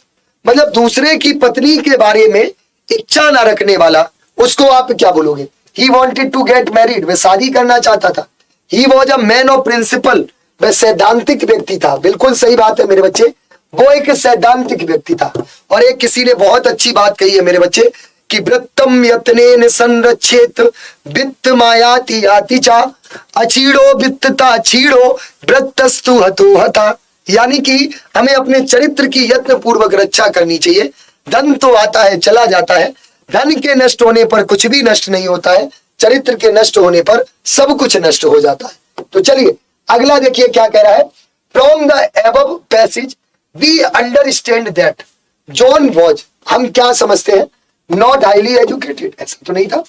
मतलब दूसरे की पत्नी के बारे में इच्छा ना रखने वाला, उसको आप क्या बोलोगे? He wanted to get married, वह शादी करना चाहता था। He was a man of principle, वह सैद्धांतिक व्यक्ति था। बिल्कुल सही बात है मेरे बच्चे, वो एक सैद्धांतिक व्यक्ति था। और एक किसी ने बहुत अच्छी बात कही है मेरे बच्चे कि वृत्तम यत्नेन संरक्षेत वित्त मायाति याति चा, अछीड़ो वित्तता छीड़ो वृत्तस्तु हतो हता। यानी कि हमें अपने चरित्र की यत्न पूर्वक रक्षा करनी चाहिए। धन तो आता है चला जाता है, धन के नष्ट होने पर कुछ भी नष्ट नहीं होता है, चरित्र के नष्ट होने पर सब कुछ नष्ट हो जाता है। तो चलिए अगला देखिए क्या कह रहा है, from the above passage we understand that John was, हम क्या समझते हैं, नॉट हाईली एजुकेटेड, ऐसा तो नहीं था,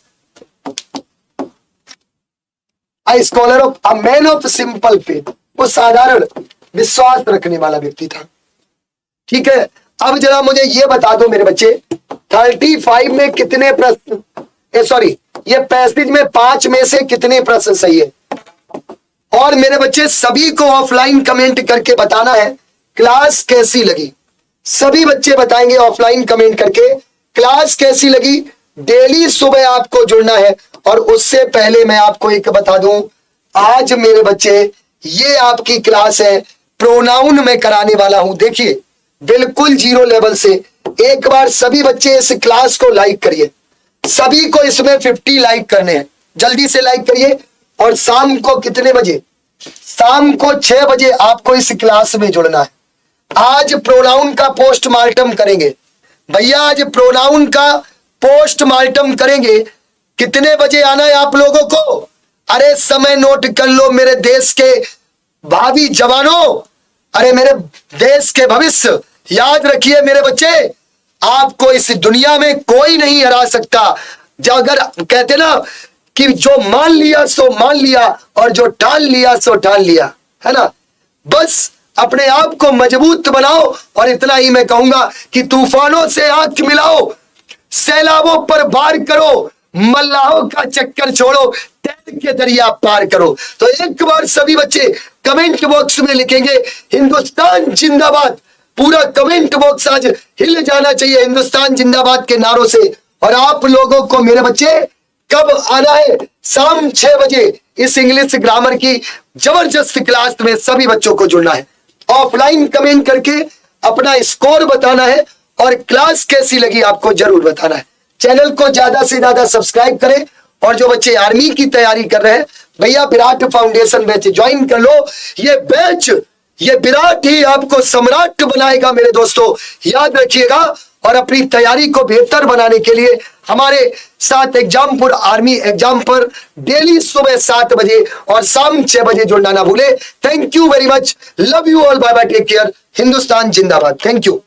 a scholar of, a man of simple faith, वो साधारण विश्वास रखने वाला व्यक्ति था। ठीक है, अब जरा मुझे ये बता दो मेरे बच्चे, 35 में कितने प्रश्न, सॉरी ये पैसेज में 5 में से कितने प्रश्न सही है? और मेरे बच्चे सभी को ऑफलाइन कमेंट करके बताना है क्लास कैसी लगी। सभी बच्चे बताएंगे ऑफलाइन कमेंट करके क्लास कैसी लगी। डेली सुबह आपको जुड़ना है। और उससे पहले मैं आपको एक बता दूं, आज मेरे बच्चे ये आपकी क्लास है, प्रोनाउन में कराने वाला हूं। देखिए बिल्कुल 0 लेवल से। एक बार सभी बच्चे इस क्लास को लाइक करिए, सभी को इसमें 50 लाइक करने हैं, जल्दी से लाइक करिए। और शाम को कितने बजे? शाम को 6 बजे आपको इस क्लास में जुड़ना है। आज प्रोनाउन का पोस्टमार्टम करेंगे भैया, आज प्रोनाउन का पोस्टमार्टम करेंगे। कितने बजे आना है आप लोगों को? अरे समय नोट कर लो मेरे देश के भावी जवानों, अरे मेरे देश के भविष्य, याद रखिए मेरे बच्चे, आपको इस दुनिया में कोई नहीं हरा सकता। जो अगर कहते ना कि जो मान लिया सो मान लिया और जो टाल लिया सो टाल लिया, है ना। बस अपने आप को मजबूत बनाओ। और इतना ही मैं कहूंगा कि तूफानों से आंख मिलाओ, सैलाबों पर वार करो, मल्लाहों का चक्कर छोड़ो, तैर के दरिया पार करो। तो एक बार सभी बच्चे कमेंट बॉक्स में लिखेंगे हिंदुस्तान जिंदाबाद। पूरा कमेंट बॉक्स आज हिल जाना चाहिए हिंदुस्तान जिंदाबाद के नारों से। और आप लोगों को मेरे बच्चे कब आना है? शाम 6 बजे इस इंग्लिश ग्रामर की जबरदस्त क्लास में सभी बच्चों को जुड़ना है। ऑफलाइन कमेंट करके अपना स्कोर बताना है और क्लास कैसी लगी आपको जरूर बताना है। चैनल को ज्यादा से ज्यादा सब्सक्राइब करें और जो बच्चे आर्मी की तैयारी कर रहे हैं, भैया विराट फाउंडेशन बैच ज्वाइन कर लो। ये बैच, ये विराट ही आपको सम्राट बनाएगा मेरे दोस्तों, याद रखिएगा। और अपनी तैयारी को बेहतर बनाने के लिए हमारे साथ एग्जामपुर आर्मी एग्जाम पर डेली सुबह 7 बजे और शाम 6 बजे जुड़ना ना भूले। Thank you very much, love you all, bye bye, take care, Hindustan जिंदाबाद, थैंक यू।